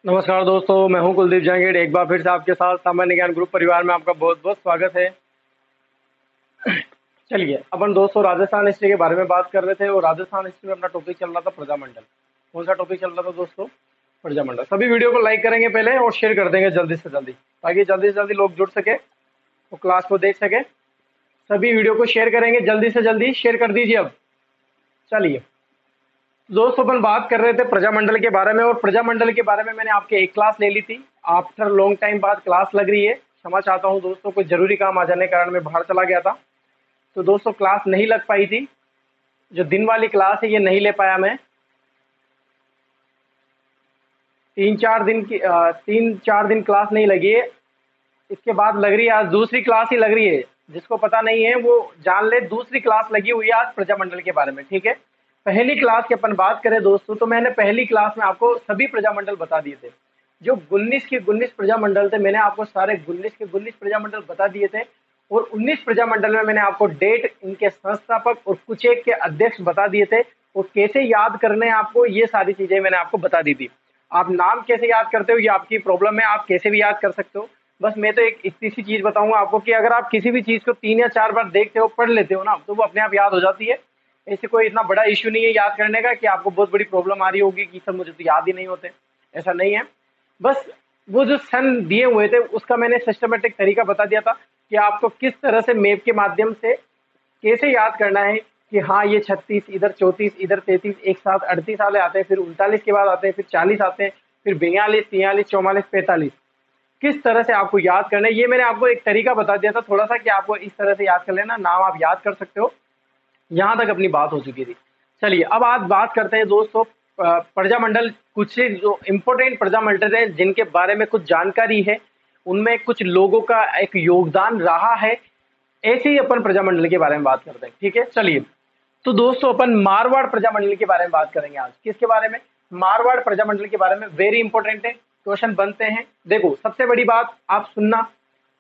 नमस्कार दोस्तों, मैं हूं कुलदीप जहांगीर। एक बार फिर से आपके साथ सामान्य ज्ञान ग्रुप परिवार में आपका बहुत बहुत स्वागत है। चलिए, अपन दोस्तों राजस्थान हिस्ट्री के बारे में बात कर रहे थे और राजस्थान हिस्ट्री में अपना टॉपिक चल रहा था प्रजामंडल। कौन सा टॉपिक चल रहा था दोस्तों? प्रजामंडल। सभी वीडियो को लाइक करेंगे पहले और शेयर कर देंगे जल्दी से जल्दी, ताकि जल्दी से जल्दी लोग जुड़ सके और क्लास को देख सके। सभी वीडियो को शेयर करेंगे, जल्दी से जल्दी शेयर कर दीजिए अब। चलिए दोस्तों, अपन बात कर रहे थे प्रजामंडल के बारे में, और प्रजामंडल के बारे में मैंने आपके एक क्लास ले ली थी। आफ्टर लॉन्ग टाइम बाद क्लास लग रही है। क्षमा चाहता हूँ दोस्तों, कोई जरूरी काम आ जाने के कारण मैं बाहर चला गया था, तो दोस्तों क्लास नहीं लग पाई थी। जो दिन वाली क्लास है ये नहीं ले पाया मैं। 3-4 दिन क्लास नहीं लगी है। इसके बाद लग रही है, आज दूसरी क्लास ही लग रही है। जिसको पता नहीं है वो जान ले, दूसरी क्लास लगी हुई है आज प्रजामंडल के बारे में। ठीक है, पहली क्लास की अपन बात करें दोस्तों, तो मैंने पहली क्लास में आपको सभी प्रजामंडल बता दिए थे। जो 19 के 19 प्रजामंडल थे, मैंने आपको सारे 19 के 19 प्रजामंडल बता दिए थे। और 19 प्रजामंडल में मैंने आपको डेट, इनके संस्थापक और कुछ एक के अध्यक्ष बता दिए थे। और कैसे याद करने हैं आपको, ये सारी चीजें मैंने आपको बता दी थी। आप नाम कैसे याद करते हो ये आपकी प्रॉब्लम है, आप कैसे भी याद कर सकते हो। बस मैं तो एक इतनी सी चीज बताऊंगा आपको कि अगर आप किसी भी चीज को 3 या 4 बार देखते हो, पढ़ लेते हो ना, तो वो अपने आप याद हो जाती है। ऐसे कोई इतना बड़ा इश्यू नहीं है याद करने का कि आपको बहुत बड़ी प्रॉब्लम आ रही होगी कि सर मुझे तो याद ही नहीं होते। ऐसा नहीं है। बस वो जो सन दिए हुए थे उसका मैंने सिस्टमेटिक तरीका बता दिया था कि आपको किस तरह से मैप के माध्यम से कैसे याद करना है कि हाँ ये 36, इधर 34, इधर 33, एक साथ 38 वाले आते हैं, फिर 39 के बाद आते हैं, फिर 40 आते हैं, फिर 42, 43, 44, 45। किस तरह से आपको याद करना है ये मैंने आपको एक तरीका बता दिया था थोड़ा सा, कि आपको इस तरह से याद कर लेना, नाम आप याद कर सकते हो। यहाँ तक अपनी बात हो चुकी थी। चलिए अब आज बात करते हैं दोस्तों प्रजामंडल। कुछ जो इम्पोर्टेंट प्रजामंडल है जिनके बारे में कुछ जानकारी है, उनमें कुछ लोगों का एक योगदान रहा है, ऐसे ही अपन प्रजामंडल के बारे में बात करते हैं। ठीक है, चलिए। तो दोस्तों अपन मारवाड़ प्रजामंडल के बारे में बात करेंगे आज। किसके बारे में? मारवाड़ प्रजामंडल के बारे में। वेरी इंपॉर्टेंट है, क्वेश्चन बनते हैं। देखो सबसे बड़ी बात आप सुनना,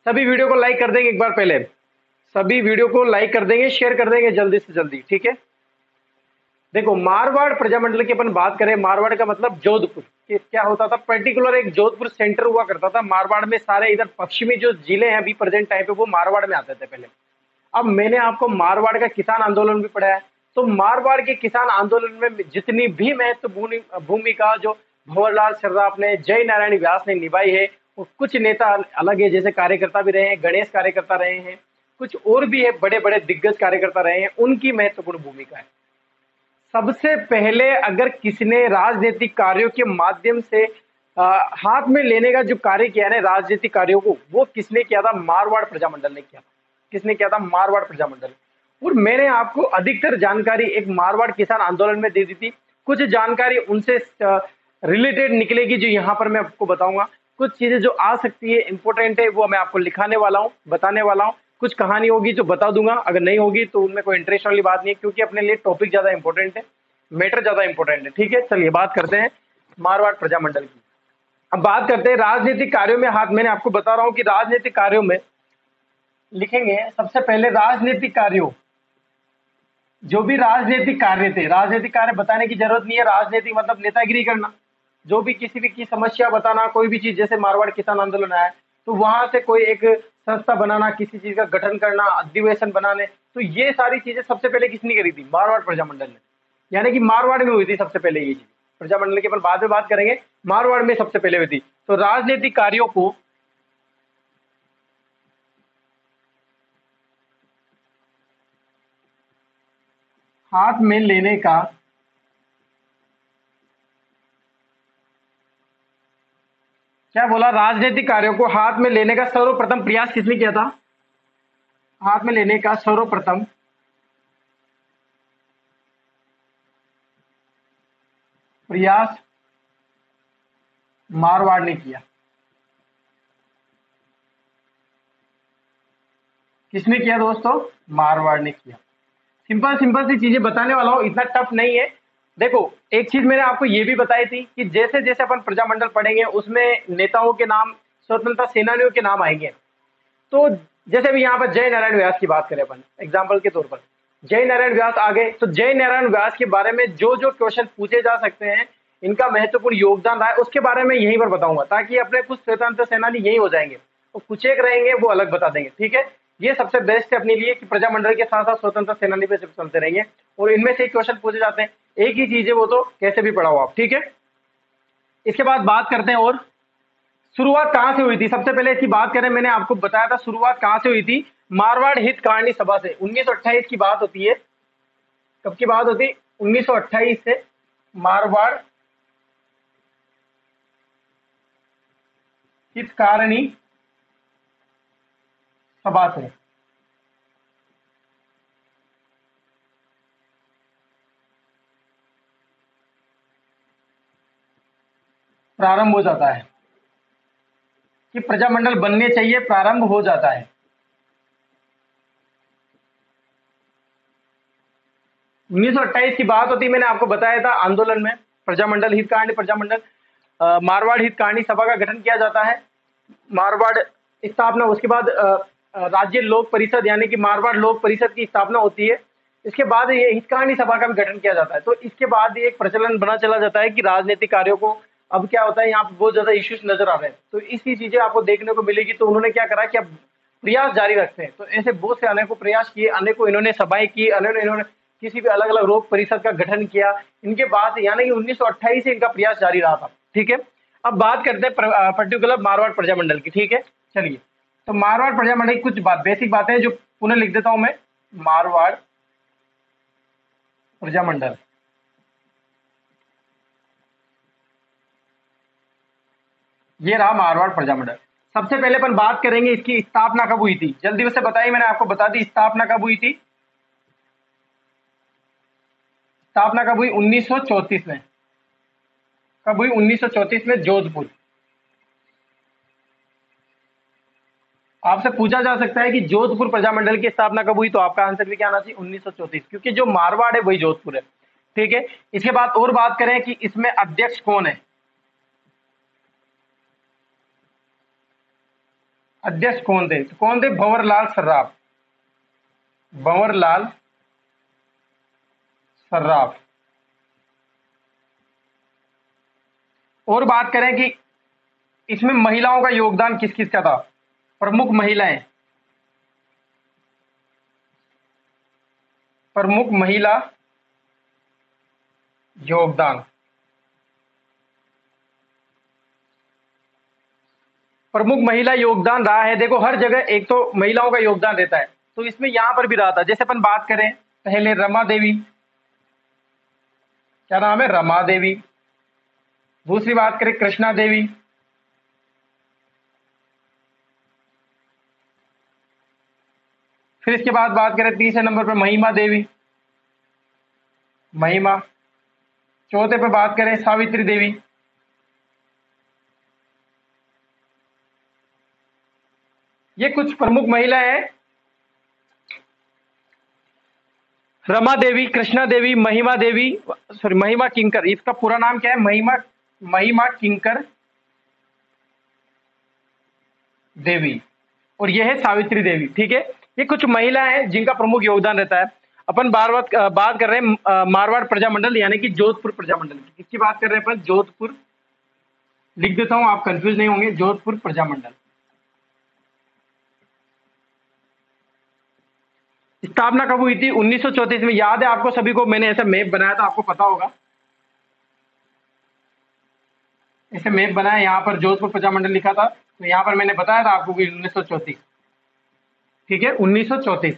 सभी वीडियो को लाइक कर देंगे एक बार पहले, सभी वीडियो को लाइक कर देंगे, शेयर कर देंगे जल्दी से जल्दी। ठीक है, देखो मारवाड़ प्रजामंडल की अपन बात करें, मारवाड़ का मतलब जोधपुर। कि क्या होता था, पर्टिकुलर एक जोधपुर सेंटर हुआ करता था मारवाड़ में। सारे इधर पश्चिमी जो जिले हैं अभी प्रेजेंट टाइम पे, वो मारवाड़ में आते थे पहले। अब मैंने आपको मारवाड़ का किसान आंदोलन भी पढ़ाया है। तो मारवाड़ के किसान आंदोलन में जितनी भी महत्वपूर्ण भूमिका जो भंवरलाल सर्राफ ने, जय नारायण व्यास ने निभाई है, और कुछ नेता अलग है, जैसे कार्यकर्ता भी रहे हैं, गणेश कार्यकर्ता रहे हैं, कुछ और भी है, बड़े बड़े दिग्गज कार्यकर्ता रहे हैं, उनकी महत्वपूर्ण भूमिका है। सबसे पहले अगर किसी ने राजनीतिक कार्यों के माध्यम से हाथ में लेने का जो कार्य किया है ना, राजनीतिक कार्यों को, वो किसने किया था? मारवाड़ प्रजामंडल ने किया था। किसने किया था? मारवाड़ प्रजामंडल। और मैंने आपको अधिकतर जानकारी एक मारवाड़ किसान आंदोलन में दे दी थी। कुछ जानकारी उनसे रिलेटेड निकलेगी जो यहाँ पर मैं आपको बताऊंगा। कुछ चीजें जो आ सकती है, इंपॉर्टेंट है, वो मैं आपको लिखाने वाला हूँ, बताने वाला हूँ। कुछ कहानी होगी जो बता दूंगा, अगर नहीं होगी तो उनमें कोई इंटरेस्ट वाली बात नहीं है, क्योंकि अपने लिए टॉपिक ज्यादा इंपॉर्टेंट है, मैटर ज्यादा इंपॉर्टेंट है। ठीक है, चलिए बात करते हैं मारवाड़ प्रजामंडल की। अब बात करते हैं राजनीतिक कार्यों में हाथ। मैंने आपको बता रहा हूं कि राजनीतिक कार्यों में लिखेंगे सबसे पहले राजनीतिक कार्यों, जो भी राजनीतिक कार्य थे। राजनीतिक कार्य बताने की जरूरत नहीं है, राजनीतिक मतलब नेतागिरी करना, जो भी किसी भी की समस्या बताना, कोई भी चीज, जैसे मारवाड़ किसान आंदोलन आया तो वहां से कोई एक संस्था बनाना, किसी चीज का गठन करना, अधिवेशन बनाने, तो ये सारी चीजें सबसे पहले किसने करी थी? मारवाड़ प्रजामंडल ने। यानी कि मारवाड़ में हुई थी सबसे पहले ये चीज। प्रजामंडल के अपन बाद में बात करेंगे, मारवाड़ में सबसे पहले हुई थी। तो राजनीतिक कार्यों को हाथ में लेने का क्या बोला? राजनीतिक कार्यों को हाथ में लेने का सर्वप्रथम प्रयास किसने किया था? हाथ में लेने का सर्वप्रथम प्रयास मारवाड़ ने किया। किसने किया दोस्तों? मारवाड़ ने किया। सिंपल सिंपल सी चीजें बताने वाला हूं, इतना टफ नहीं है। देखो एक चीज मैंने आपको ये भी बताई थी कि जैसे जैसे अपन प्रजामंडल पढ़ेंगे उसमें नेताओं के नाम, स्वतंत्रता सेनानियों के नाम आएंगे। तो जैसे अभी यहाँ पर जय नारायण व्यास की बात करें अपन एग्जाम्पल के तौर पर, जय नारायण व्यास आ गए, तो जय नारायण व्यास के बारे में जो जो क्वेश्चन पूछे जा सकते हैं, इनका महत्वपूर्ण योगदान रहा है उसके बारे में यहीं पर बताऊंगा, ताकि अपने कुछ स्वतंत्र सेनानी यही हो जाएंगे और कुछ एक रहेंगे वो अलग बता देंगे। ठीक है, ये सबसे बेस्ट है अपने लिए कि प्रजामंडल के साथ साथ स्वतंत्र सेनानी पे सिर्फ चलते रहेंगे और इनमें से क्वेश्चन पूछे जाते हैं। एक ही चीज है वो तो कैसे भी पढ़ाओ आप। ठीक है, इसके बाद बात करते हैं और शुरुआत कहां से हुई थी। सबसे पहले इसकी बात करें, मैंने आपको बताया था शुरुआत कहां से हुई थी, मारवाड़ हितकारिणी सभा से। 1928 की बात होती है। कब की बात होती? 1928 से मारवाड़ हितकारिणी सभा से प्रारंभ हो जाता है कि प्रजामंडल बनने चाहिए, प्रारंभ हो जाता है। 1928 की बात होती, मैंने आपको बताया था आंदोलन में प्रजामंडल हितकारिणी प्रजामंडल मारवाड़ हितकारिणी सभा का गठन किया जाता है। मारवाड़ स्थापना, उसके बाद राज्य लोक परिषद यानी कि मारवाड़ लोक परिषद की स्थापना होती है। इसके बाद ये हितकारिणी सभा का भी गठन किया जाता है। तो इसके बाद ये एक प्रचलन बना चला जाता है कि राजनीतिक कार्यों को, अब क्या होता है यहाँ पे बहुत ज्यादा इश्यूज नजर आ रहे हैं, तो इसी चीजें आपको देखने को मिलेगी। तो उन्होंने क्या करा कि अब प्रयास जारी रखते हैं। तो ऐसे बहुत से अनेकों प्रयास किए, अनेकों इन्होंने सभाएं की, इन्होंने किसी भी अलग अलग लोक परिषद का गठन किया। इनके बाद यानी कि 1928 से इनका प्रयास जारी रहा था। ठीक है, अब बात करते हैं पर्टिकुलर मारवाड़ प्रजामंडल की। ठीक है, चलिए, तो मारवाड़ प्रजामंडल की कुछ बेसिक बातें जो पुनः लिख देता हूं मैं। मारवाड़ प्रजामंडल, ये रहा मारवाड़ प्रजामंडल। सबसे पहले अपन बात करेंगे इसकी स्थापना कब हुई थी। जल्दी से बताइए, मैंने आपको बता दी स्थापना कब हुई थी। स्थापना कब हुई? 1934 में। कब हुई? 1934 में, जोधपुर। आपसे पूछा जा सकता है कि जोधपुर प्रजामंडल की स्थापना कब हुई, तो आपका आंसर भी क्या आना चाहिए? 1934, क्योंकि जो मारवाड़ है वही जोधपुर है। ठीक है, इसके बाद और बात करें कि इसमें अध्यक्ष कौन है। अध्यक्ष कौन थे? तो कौन थे? भंवरलाल सर्राफ। भंवरलाल सर्राफ। और बात करें कि इसमें महिलाओं का योगदान किस किस का था। प्रमुख महिलाएं, प्रमुख महिला योगदान। प्रमुख महिला योगदान रहा है, देखो हर जगह एक तो महिलाओं का योगदान रहता है, तो इसमें यहां पर भी रहा था। जैसे अपन बात करें पहले रमा देवी, क्या नाम है? रमा देवी। दूसरी बात करें कृष्णा देवी। फिर इसके बाद बात करें तीसरे नंबर पर महिमा देवी, महिमा। चौथे पे बात करें सावित्री देवी। ये कुछ प्रमुख महिलाएं हैं, रमा देवी, कृष्णा देवी, महिमा देवी, सॉरी महिमा किंकर। इसका पूरा नाम क्या है? महिमा किंकर देवी। और यह है सावित्री देवी। ठीक है, ये कुछ महिलाएं हैं जिनका प्रमुख योगदान रहता है। अपन बात कर रहे हैं मारवाड़ प्रजामंडल यानी कि जोधपुर प्रजामंडल की। किसकी बात कर रहे हैं अपन? जोधपुर। लिख देता हूं, आप कंफ्यूज नहीं होंगे। जोधपुर प्रजामंडल। स्थापना कब हुई थी? 1934 में। याद है आपको सभी को, मैंने ऐसा मैप बनाया था, आपको पता होगा। ऐसे मैप बनाया, यहाँ पर जोधपुर प्रजामंडल लिखा था, तो यहाँ पर मैंने बताया था आपको कि 1934। ठीक है, 1934।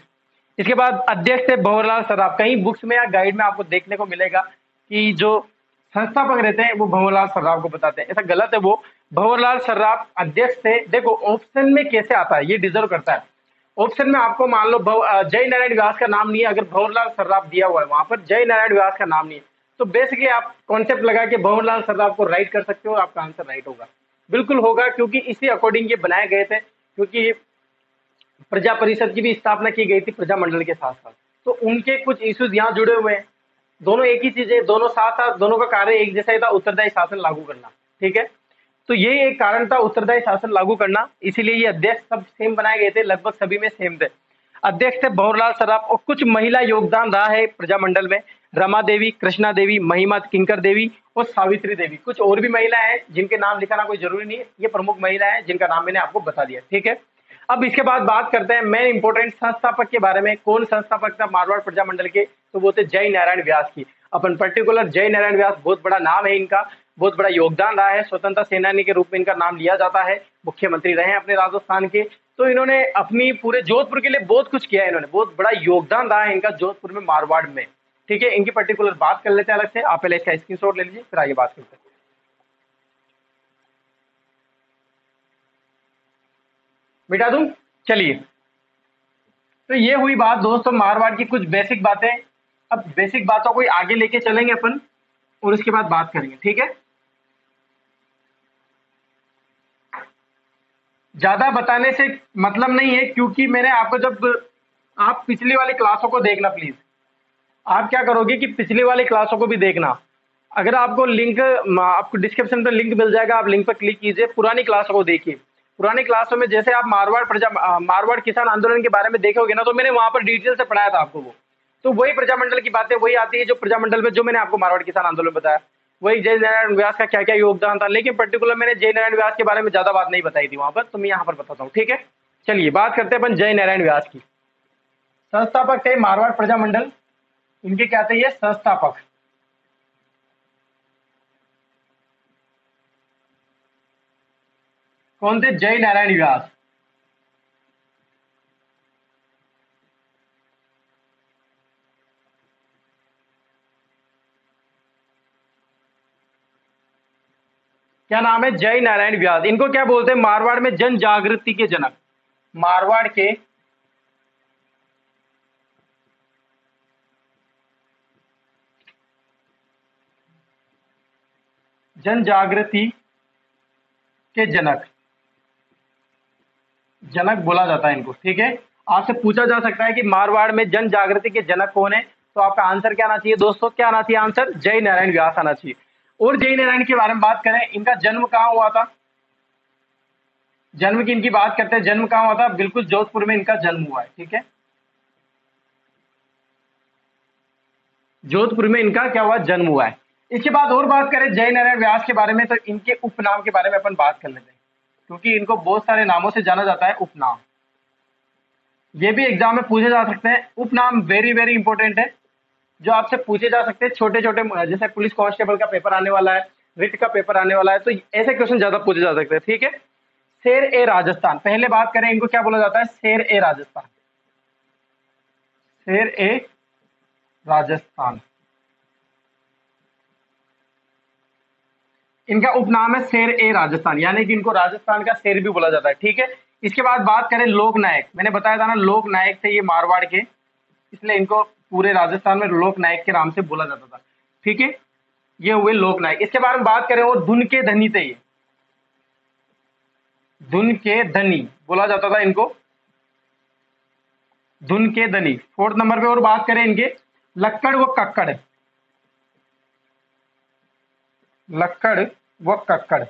इसके बाद अध्यक्ष थे भंवरलाल सर्राफ। कहीं बुक्स में या गाइड में आपको देखने को मिलेगा कि जो संस्थापक रहते हैं वो भंवरलाल सर्राफ को बताते हैं, ऐसा गलत है। वो भंवरलाल सर्राफ अध्यक्ष थे। देखो ऑप्शन में कैसे आता है, ये डिजर्व करता है। ऑप्शन में आपको मान लो जय नारायण व्यास का नाम नहीं है, अगर भंवरलाल सर्राफ दिया हुआ है वहां पर जय नारायण व्यास का नाम नहीं है, तो बेसिकली आप कॉन्सेप्ट लगा के भंवरलाल सर्राफ को राइट कर सकते हो, आपका आंसर राइट होगा। बिल्कुल होगा, क्योंकि इसी अकॉर्डिंग ये बनाए गए थे, क्योंकि प्रजा परिषद की भी स्थापना की गई थी प्रजामंडल के साथ साथ। तो उनके कुछ इश्यूज यहाँ जुड़े हुए हैं। दोनों एक ही चीज है, दोनों साथ साथ, दोनों का कार्य एक जैसा ही था, उत्तरदायी शासन लागू करना। ठीक है, तो ये एक कारण था उत्तरदायी शासन लागू करना, इसीलिए ये अध्यक्ष सब सेम बनाए गए थे, लगभग सभी में सेम थे। अध्यक्ष थे भंवरलाल सर्राफ। और कुछ महिला योगदान रहा है प्रजामंडल में, रमा देवी, कृष्णा देवी, महिमा किंकर देवी और सावित्री देवी। कुछ और भी महिलाएं हैं जिनके नाम लिखाना कोई जरूरी नहीं है, ये प्रमुख महिलाएं हैं जिनका नाम मैंने आपको बता दिया, ठीक है। अब इसके बाद बात करते हैं मेन इंपॉर्टेंट संस्थापक के बारे में। कौन संस्थापक था मारवाड़ प्रजामंडल के? तो वो थे जय नारायण व्यास की। अपन पर्टिकुलर जय नारायण व्यास, बहुत बड़ा नाम है इनका, बहुत बड़ा योगदान रहा है, स्वतंत्रता सेनानी के रूप में इनका नाम लिया जाता है, मुख्यमंत्री रहे हैं अपने राजस्थान के। तो इन्होंने अपनी पूरे जोधपुर के लिए बहुत कुछ किया है, इन्होंने बहुत बड़ा योगदान रहा है इनका जोधपुर में, मारवाड़ में, ठीक है। इनकी पर्टिकुलर बात कर लेते हैं अलग से, आप पहले इसका स्क्रीनशॉट ले लीजिए फिर आगे बात करते हैं। मिटा दूं? चलिए, तो ये हुई बात दोस्तों मारवाड़ की कुछ बेसिक बातें। अब बेसिक बातों को आगे लेके चलेंगे अपन और उसके बाद बात करेंगे, ठीक है। ज्यादा बताने से मतलब नहीं है, क्योंकि मैंने आपको जब आप पिछली वाली क्लासों को देखना प्लीज, आप क्या करोगे कि पिछली वाली क्लासों को भी देखना। अगर आपको लिंक, आपको डिस्क्रिप्शन पे लिंक मिल जाएगा, आप लिंक पर क्लिक कीजिए, पुरानी क्लासों को देखिए। पुरानी क्लासों में जैसे आप मारवाड़ किसान आंदोलन के बारे में देखोगे ना, तो मैंने वहां पर डिटेल से पढ़ाया था आपको वो। तो वही प्रजामंडल की बातें वही आती है जो प्रजामंडल में जो मैंने आपको मारवाड़ किसान आंदोलन बताया, वही जय नारायण व्यास का क्या क्या योगदान था। लेकिन पर्टिकुलर मैंने जय नारायण व्यास के बारे में ज्यादा बात नहीं बताई थी वहां पर, तो मैं यहाँ पर बताता हूँ, ठीक है। चलिए बात करते हैं अपन जय नारायण व्यास की। संस्थापक थे मारवाड़ प्रजामंडल, इनके क्या थे ये संस्थापक। कौन थे? जय नारायण व्यास। क्या नाम है? जय नारायण व्यास। इनको क्या बोलते हैं मारवाड़ में? जन जागृति के जनक। मारवाड़ के जन जागृति के जनक, जनक बोला जाता है इनको, ठीक है। आपसे पूछा जा सकता है कि मारवाड़ में जन जागृति के जनक कौन है, तो आपका आंसर क्या आना चाहिए दोस्तों? क्या आना चाहिए आंसर? जय नारायण व्यास आना चाहिए। और जय नारायण के बारे में बात करें, इनका जन्म कहाँ हुआ था? जन्म की इनकी बात करते हैं, जन्म कहाँ हुआ था? बिल्कुल जोधपुर में इनका जन्म हुआ है, ठीक है। जोधपुर में इनका क्या हुआ? जन्म हुआ है। इसके बाद और बात करें जय नारायण व्यास के बारे में, तो इनके उपनाम के बारे में अपन बात कर लेते हैं, क्योंकि इनको बहुत सारे नामों से जाना जाता है। उपनाम ये भी एग्जाम में पूछे जा सकते हैं। उपनाम वेरी वेरी इंपॉर्टेंट है, जो आपसे पूछे जा सकते हैं छोटे छोटे, जैसे पुलिस कांस्टेबल का पेपर आने वाला है, रिट का पेपर आने वाला है, तो ऐसे क्वेश्चन ज्यादा पूछे जा सकते हैं, ठीक है। शेर ए राजस्थान, पहले बात करें इनको क्या बोला जाता है? शेर ए राजस्थान। शेर ए राजस्थान इनका उपनाम है, शेर ए राजस्थान, यानी कि इनको राजस्थान का शेर भी बोला जाता है, ठीक है। इसके बाद बात करें लोक नायक, मैंने बताया था ना लोक नायक थे ये मारवाड़ के, इसलिए इनको पूरे राजस्थान में लोक नायक के नाम से बोला जाता था, ठीक है। ये हुए लोक नायक। इसके बारे में बात करें, और धुन के धनी थे ये, धुन के धनी बोला जाता था इनको, धुन के धनी। फोर्थ नंबर पे और बात करें इनके, लक्कड़ व कक्कड़, लक्कड़ व कक्कड़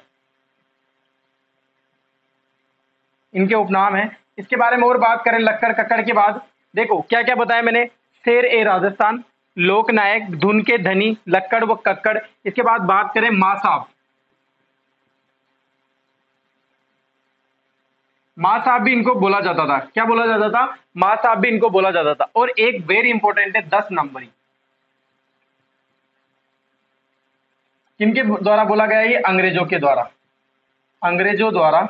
इनके उपनाम है। इसके बारे में और बात करें लक्कड़ कक्कड़ के बाद, देखो क्या क्या बताया मैंने, शेर ए राजस्थान, लोक नायक, धुन के धनी, लक्कड़ व कक्कड़। इसके बाद बात करें मां साहब, मां साहब भी इनको बोला जाता था, क्या बोला जाता था? मां साहब भी इनको बोला जाता था। और एक वेरी इंपॉर्टेंट है 10 नंबरी, किनके द्वारा बोला गया? ये अंग्रेजों के द्वारा, अंग्रेजों द्वारा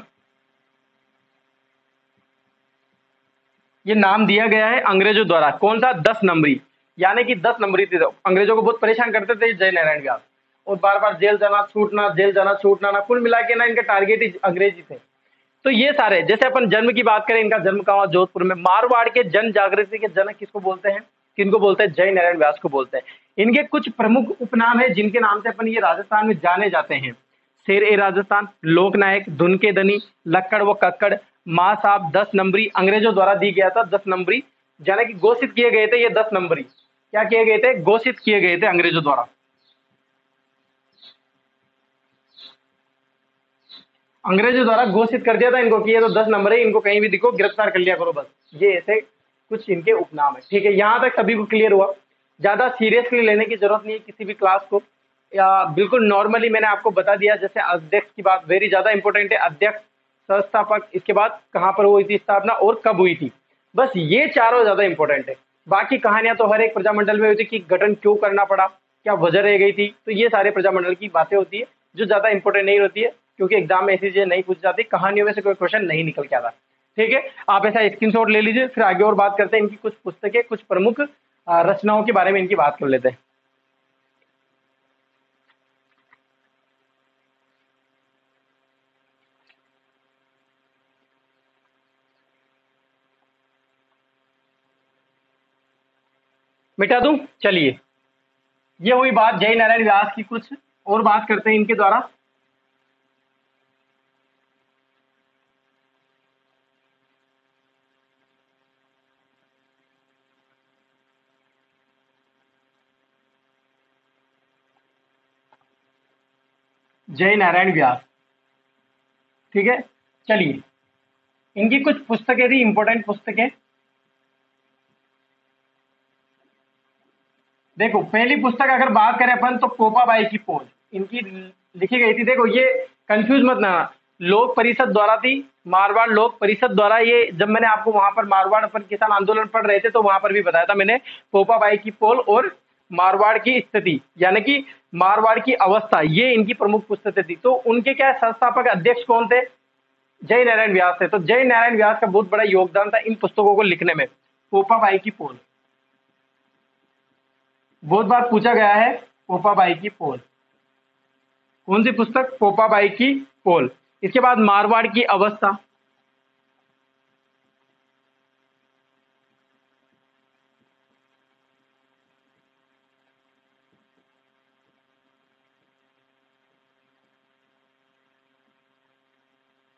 ये नाम दिया गया है, अंग्रेजों द्वारा। कौन सा? 10 नंबरी, यानी कि 10 नंबरी थे। अंग्रेजों को बहुत परेशान करते थे जय नारायण व्यास, और बार बार जेल जाना छूटना, जेल जाना छूटना ना, कुल मिला के ना इनका टारगेट ही अंग्रेज ही थे। तो ये सारे, जैसे अपन जन्म की बात करें, इनका जन्म कहाँ हुआ? जोधपुर में। मारवाड़ के जन जागृति के जनक किसको बोलते हैं? किनको बोलते हैं? जय नारायण व्यास को बोलते हैं। इनके कुछ प्रमुख उपनाम है जिनके नाम से अपन ये राजस्थान में जाने जाते हैं, शेर ए राजस्थान, लोक नायक, धुन के धनी, लक्कड़ व कक्कड़, मां साहब, 10 नंबरी, अंग्रेजों द्वारा दी गया था 10 नंबरी, यानी कि घोषित किए गए थे ये 10 नंबरी। क्या किए गए थे? घोषित किए गए थे अंग्रेजों द्वारा। अंग्रेजों द्वारा घोषित कर दिया था इनको कि ये तो 10 नंबर है, इनको कहीं भी दिखो गिरफ्तार कर लिया करो, बस। ये ऐसे कुछ इनके उपनाम है, ठीक है। यहां तक सभी को क्लियर हुआ? ज़्यादा सीरियसली लेने की जरूरत नहीं है किसी भी क्लास को, या बिल्कुल नॉर्मली मैंने आपको बता दिया। जैसे अध्यक्ष की बात वेरी ज़्यादा इंपॉर्टेंट है, अध्यक्ष, संस्थापक, इसके बाद कहाँ पर हुई थी स्थापना और कब हुई थी, बस ये चारों ज़्यादा इंपॉर्टेंट है। बाकी कहानियां तो हर एक प्रजामंडल में होती है कि गठन क्यों करना पड़ा, क्या वजह रह गई थी, तो ये सारे प्रजामंडल की बातें होती है जो ज़्यादा इंपॉर्टेंट नहीं होती है, क्योंकि एग्जाम में ऐसी चीजें नहीं पूछी जाती, कहानियों में से कोई क्वेश्चन नहीं निकल के आता। ठीक है, आप ऐसा स्क्रीनशॉट ले लीजिए, फिर आगे और बात करते हैं इनकी कुछ पुस्तकें, कुछ प्रमुख रचनाओं के बारे में इनकी बात कर लेते हैं। मिटा दूं, चलिए, ये हुई बात जय नारायण व्यास की, कुछ और बात करते हैं इनके द्वारा। जय नारायण व्यास, ठीक है, चलिए, इनकी कुछ पुस्तकें थी, इंपॉर्टेंट पुस्तकें। देखो, पहली पुस्तक अगर बात करें अपन तो पोपाबाई की पोल इनकी लिखी गई थी। देखो, ये कंफ्यूज मत ना, लोक परिषद द्वारा थी, मारवाड़ लोक परिषद द्वारा। ये जब मैंने आपको वहां पर मारवाड़ अपन किसान आंदोलन पढ़ रहे थे तो वहां पर भी बताया था मैंने, पोपाबाई की पोल और मारवाड़ की स्थिति, यानी कि मारवाड़ की अवस्था, ये इनकी प्रमुख पुस्तकें थी। तो उनके क्या संस्थापक अध्यक्ष कौन थे? जय नारायण व्यास थे। तो जय नारायण व्यास का बहुत बड़ा योगदान था इन पुस्तकों को लिखने में। पोपाबाई की पोल बहुत बार पूछा गया है, पोपाबाई की पोल, कौन सी पुस्तक? पोपाबाई की पोल। इसके बाद मारवाड़ की अवस्था,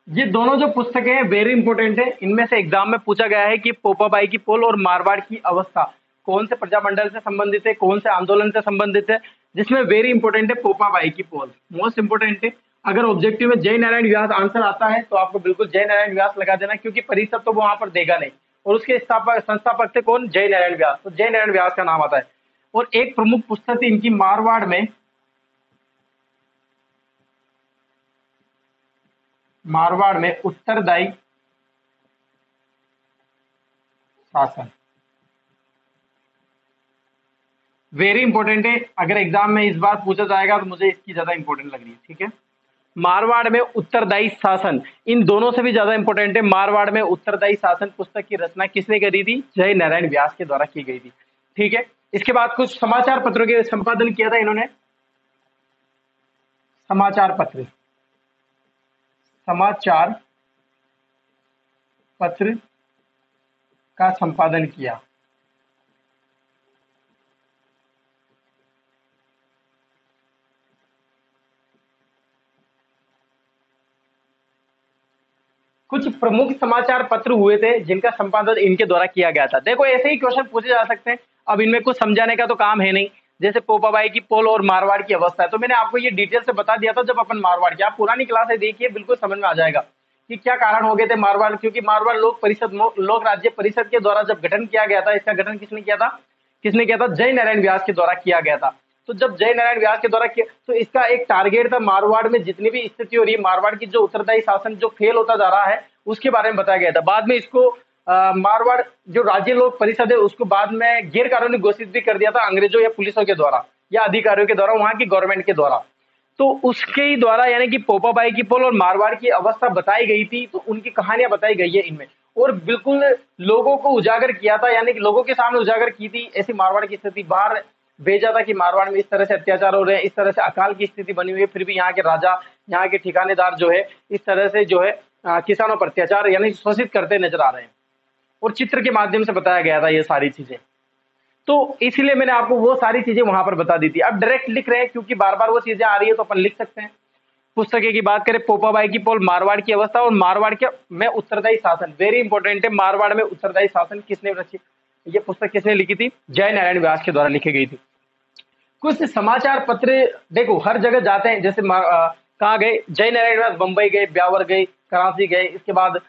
ये दोनों जो पुस्तकें हैं वेरी इंपॉर्टेंट है। इनमें से एग्जाम में पूछा गया है कि पोपाबाई की पोल और मारवाड़ की अवस्था कौन से प्रजामंडल से संबंधित है, कौन से आंदोलन से संबंधित है, जिसमें वेरी इंपॉर्टेंट है पोपाबाई की पोल, मोस्ट इंपॉर्टेंट है। अगर ऑब्जेक्टिव में जय नारायण व्यास आंसर आता है तो आपको बिल्कुल जय नारायण व्यास लगा देना, क्योंकि परिषद तो वो वहां पर देगा नहीं, और उसके स्थापक संस्थापक थे कौन? जय नारायण व्यास, तो जय नारायण व्यास का नाम आता है। और एक प्रमुख पुस्तक थी इनकी मारवाड़ में उत्तरदायी शासन, वेरी इंपॉर्टेंट है। अगर एग्जाम में इस बार पूछा जाएगा तो मुझे इसकी ज्यादा इंपॉर्टेंट लग रही है। ठीक है, मारवाड़ में उत्तरदायी शासन, इन दोनों से भी ज्यादा इंपॉर्टेंट है। मारवाड़ में उत्तरदायी शासन पुस्तक की रचना किसने करी थी? जय नारायण व्यास के द्वारा की गई थी। ठीक है, इसके बाद कुछ समाचार पत्रों के संपादन किया था इन्होंने। समाचार पत्र, समाचार पत्र का संपादन किया। कुछ प्रमुख समाचार पत्र हुए थे जिनका संपादन इनके द्वारा किया गया था। देखो, ऐसे ही क्वेश्चन पूछे जा सकते हैं। अब इनमें कुछ समझाने का तो काम है नहीं, जैसे पोपाबाई की पोल और मारवाड़ की अवस्था है, तो मैंने आपको ये डिटेल से बता दिया था जब अपन मारवाड़ की, आप पुरानी क्लास है देखिए, बिल्कुल समझ में आ जाएगा कि क्या कारण हो गए थे मारवाड़। क्योंकि मारवाड़ लोक परिषद, लोक राज्य परिषद के द्वारा जब गठन किया गया था, इसका गठन किसने किया था? किसने किया था? जय नारायण व्यास के द्वारा किया गया था। तो जब जय नारायण व्यास के द्वारा किया तो इसका एक टारगेट था, मारवाड़ में जितनी भी स्थिति हो रही है, मारवाड़ की जो उत्तरदायी शासन जो फेल होता जा रहा है उसके बारे में बताया गया था। बाद में इसको मारवाड़ जो राज्य लोक परिषद है उसको बाद में गैर कानूनी घोषित भी कर दिया था अंग्रेजों या पुलिसों के द्वारा या अधिकारियों के द्वारा, वहां की गवर्नमेंट के द्वारा। तो उसके ही द्वारा यानी कि पोपाबाई की पोल और मारवाड़ की अवस्था बताई गई थी, तो उनकी कहानियां बताई गई है इनमें, और बिल्कुल लोगों को उजागर किया था, यानी कि लोगों के सामने उजागर की थी ऐसी मारवाड़ की स्थिति, बाहर भेजा था कि मारवाड़ में इस तरह से अत्याचार हो रहे हैं, इस तरह से अकाल की स्थिति बनी हुई है, फिर भी यहाँ के राजा, यहाँ के ठिकानेदार जो है इस तरह से जो है किसानों पर अत्याचार यानी शोषित करते नजर आ रहे हैं, और चित्र के माध्यम से बताया गया था ये सारी चीजें। तो इसलिए मैंने आपको वो सारी चीजें वहां पर बता दी थी। अब डायरेक्ट लिख रहे हैं क्योंकि बार बार वो चीजें आ रही है तो अपन लिख सकते हैं। पुस्तकें की बात करें, पोपाबाई की पोल, मारवाड़ की अवस्था और मारवाड़ के में उत्तरदायी शासन, वेरी इंपॉर्टेंट है। मारवाड़ में उत्तरदायी शासन किसने रची? ये पुस्तक किसने लिखी थी? जय नारायण व्यास के द्वारा लिखी गई थी। कुछ समाचार पत्र देखो हर जगह जाते हैं, जैसे कहाँ गए जय नारायण व्यास? बंबई गए, ब्यावर गए, कराची गए, इसके बाद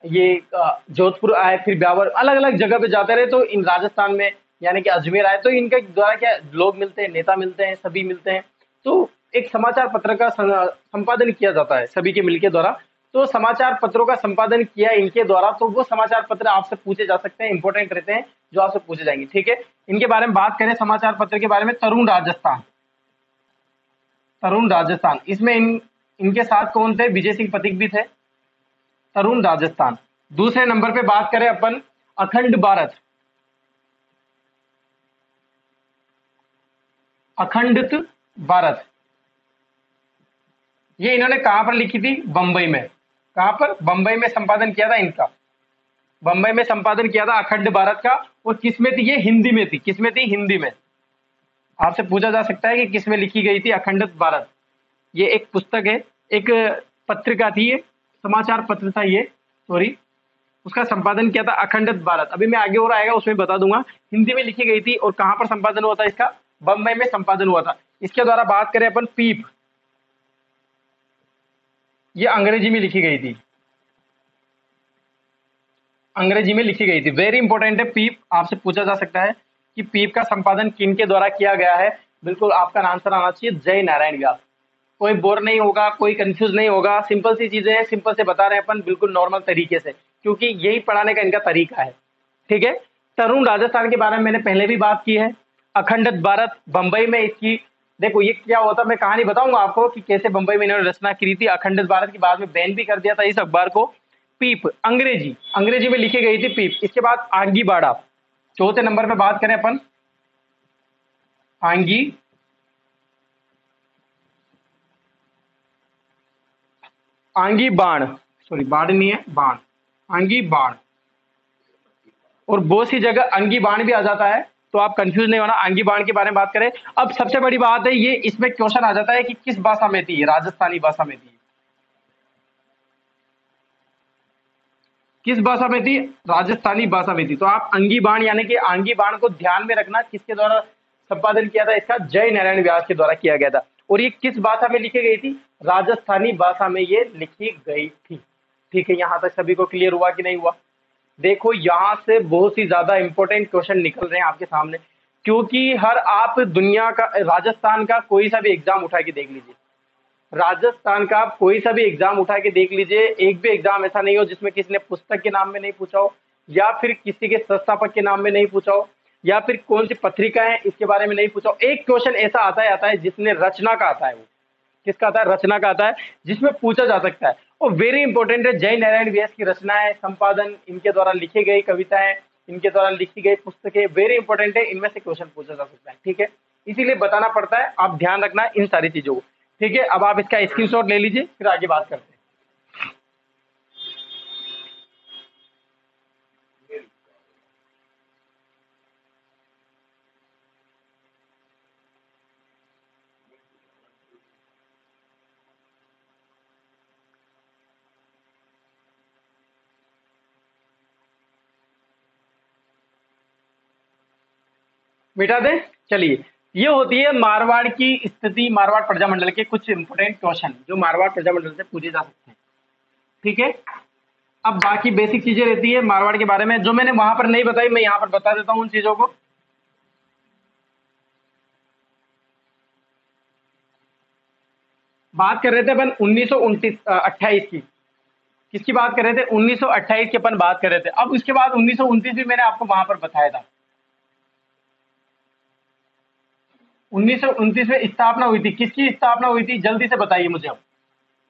ये जोधपुर आए, फिर ब्यावर, अलग अलग जगह पे जाते रहे। तो इन राजस्थान में यानी कि अजमेर आए, तो इनके द्वारा क्या लोग मिलते हैं, नेता मिलते हैं, सभी मिलते हैं। तो एक समाचार पत्र का संपादन किया जाता है सभी के मिलके द्वारा। तो समाचार पत्रों का संपादन किया इनके द्वारा, तो वो समाचार पत्र आपसे पूछे जा सकते हैं, इंपॉर्टेंट रहते हैं, जो आपसे पूछे जाएंगे। ठीक है, इनके बारे में बात करें समाचार पत्र के बारे में, तरुण राजस्थान। तरुण राजस्थान, इसमें इनके साथ कौन थे? विजय सिंह पथिक भी थे। तरुण राजस्थान। दूसरे नंबर पे बात करें अपन, अखंड भारत। अखंडित भारत, ये इन्होंने कहां पर लिखी थी? बंबई में। कहां पर? बंबई में संपादन किया था इनका। बंबई में संपादन किया था अखंड भारत का। और किसमें थी ये? हिंदी में थी। किसमें थी? हिंदी में। आपसे पूछा जा सकता है कि किसमें लिखी गई थी अखंडित भारत। ये एक पुस्तक है, एक पत्रिका थी, ये समाचार पत्र था ये, सॉरी, उसका संपादन किया था अखंडित भारत। अभी मैं आगे और आएगा उसमें बता दूंगा। हिंदी में लिखी गई थी। और कहां पर संपादन हुआ था इसका? बंबई में संपादन हुआ था। इसके द्वारा बात करें अपन, पीप, ये अंग्रेजी में लिखी गई थी। अंग्रेजी में लिखी गई थी, वेरी इंपॉर्टेंट है पीप। आपसे पूछा जा सकता है कि पीप का संपादन किन के द्वारा किया गया है। बिल्कुल आपका आंसर आना चाहिए जय नारायण व्यास। कोई बोर नहीं होगा, कोई कंफ्यूज नहीं होगा, सिंपल सी चीजें हैं, सिंपल से बता रहे हैं अपन बिल्कुल नॉर्मल तरीके से, क्योंकि यही पढ़ाने का इनका तरीका है। ठीक है, तरुण राजस्थान के बारे में मैंने पहले भी बात की है। अखंडित भारत, बंबई में इसकी, देखो ये क्या होता, मैं कहानी बताऊंगा आपको कि कैसे बंबई में इन्होंने रचना की थी अखंडित भारत की। बाद में बैन भी कर दिया था इस अखबार को। पीप, अंग्रेजी, अंग्रेजी में लिखी गई थी पीप। इसके बाद आंगी बाड़ा, चौथे नंबर पे बात करें अपन, आंगी, आंगी बाण, सॉरी बाण नहीं है, बाण, आंगी बाण। और बहुत सी जगह अंगी बाण भी आ जाता है, तो आप कंफ्यूज नहीं होना। आंगी बाण के बारे में बात करें, अब सबसे बड़ी बात है ये, इसमें क्वेश्चन आ जाता है कि किस भाषा में थी? राजस्थानी भाषा में थी। किस भाषा में थी? राजस्थानी भाषा में थी। तो आप अंगी बाण यानी कि आंगी बाण को ध्यान में रखना, किसके द्वारा संपादन किया था इसका? जय नारायण व्यास के द्वारा किया गया था। और ये किस भाषा में लिखी गई थी? राजस्थानी भाषा में ये लिखी गई थी। ठीक है, यहां तक सभी को क्लियर हुआ कि नहीं हुआ? देखो यहां से बहुत ही ज्यादा इंपॉर्टेंट क्वेश्चन निकल रहे हैं आपके सामने, क्योंकि हर आप दुनिया का, राजस्थान का कोई सा भी एग्जाम उठा के देख लीजिए, राजस्थान का आप कोई सा भी एग्जाम उठा के देख लीजिए, एक भी एग्जाम ऐसा नहीं हो जिसमें किसी ने पुस्तक के नाम में नहीं पूछा हो, या फिर किसी के संस्थापक के नाम में नहीं पूछा हो, या फिर कौन सी पत्रिका है इसके बारे में नहीं पूछा हो। एक क्वेश्चन ऐसा आता है जिसने रचना का आता है, वो किसका आता है? रचना का आता है, जिसमें पूछा जा सकता है। और वेरी इंपॉर्टेंट है, जय नारायण व्यास की रचनाएं, संपादन, इनके द्वारा लिखी गई कविताएं, इनके द्वारा लिखी गई पुस्तकें वेरी इंपॉर्टेंट है, इनमें से क्वेश्चन पूछा जा सकता है। ठीक है, इसीलिए बताना पड़ता है, आप ध्यान रखना इन सारी चीजों को। ठीक है, अब आप इसका स्क्रीनशॉट ले लीजिए, फिर आगे बात करते हैं। मिटा दें? चलिए, ये होती है मारवाड़ की स्थिति, मारवाड़ प्रजामंडल के कुछ इंपोर्टेंट क्वेश्चन जो मारवाड़ प्रजामंडल से पूछे जा सकते हैं। ठीक है, अब बाकी बेसिक चीजें रहती है मारवाड़ के बारे में, जो मैंने वहां पर नहीं बताई मैं यहाँ पर बता देता हूँ उन चीजों को। बात कर रहे थे अपन 1928 की, किसकी बात कर रहे थे? 1928 की अपन बात कर रहे थे। अब उसके बाद 1929 भी मैंने आपको वहां पर बताया था। 1929 में स्थापना हुई थी, किसकी स्थापना हुई थी? जल्दी से बताइए मुझे, अब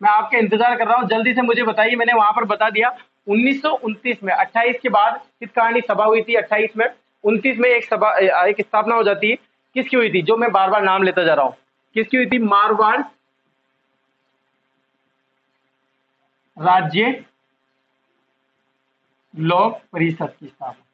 मैं आपका इंतजार कर रहा हूँ, जल्दी से मुझे बताइए। मैंने वहां पर बता दिया 1929 में, 28 के बाद हितकारणी सभा हुई थी 28 में, 29 में एक सभा, एक स्थापना हो जाती है। किसकी हुई थी? जो मैं बार बार नाम लेता जा रहा हूँ, किसकी हुई थी? मारवाड़ राज्य लोक परिषद की स्थापना।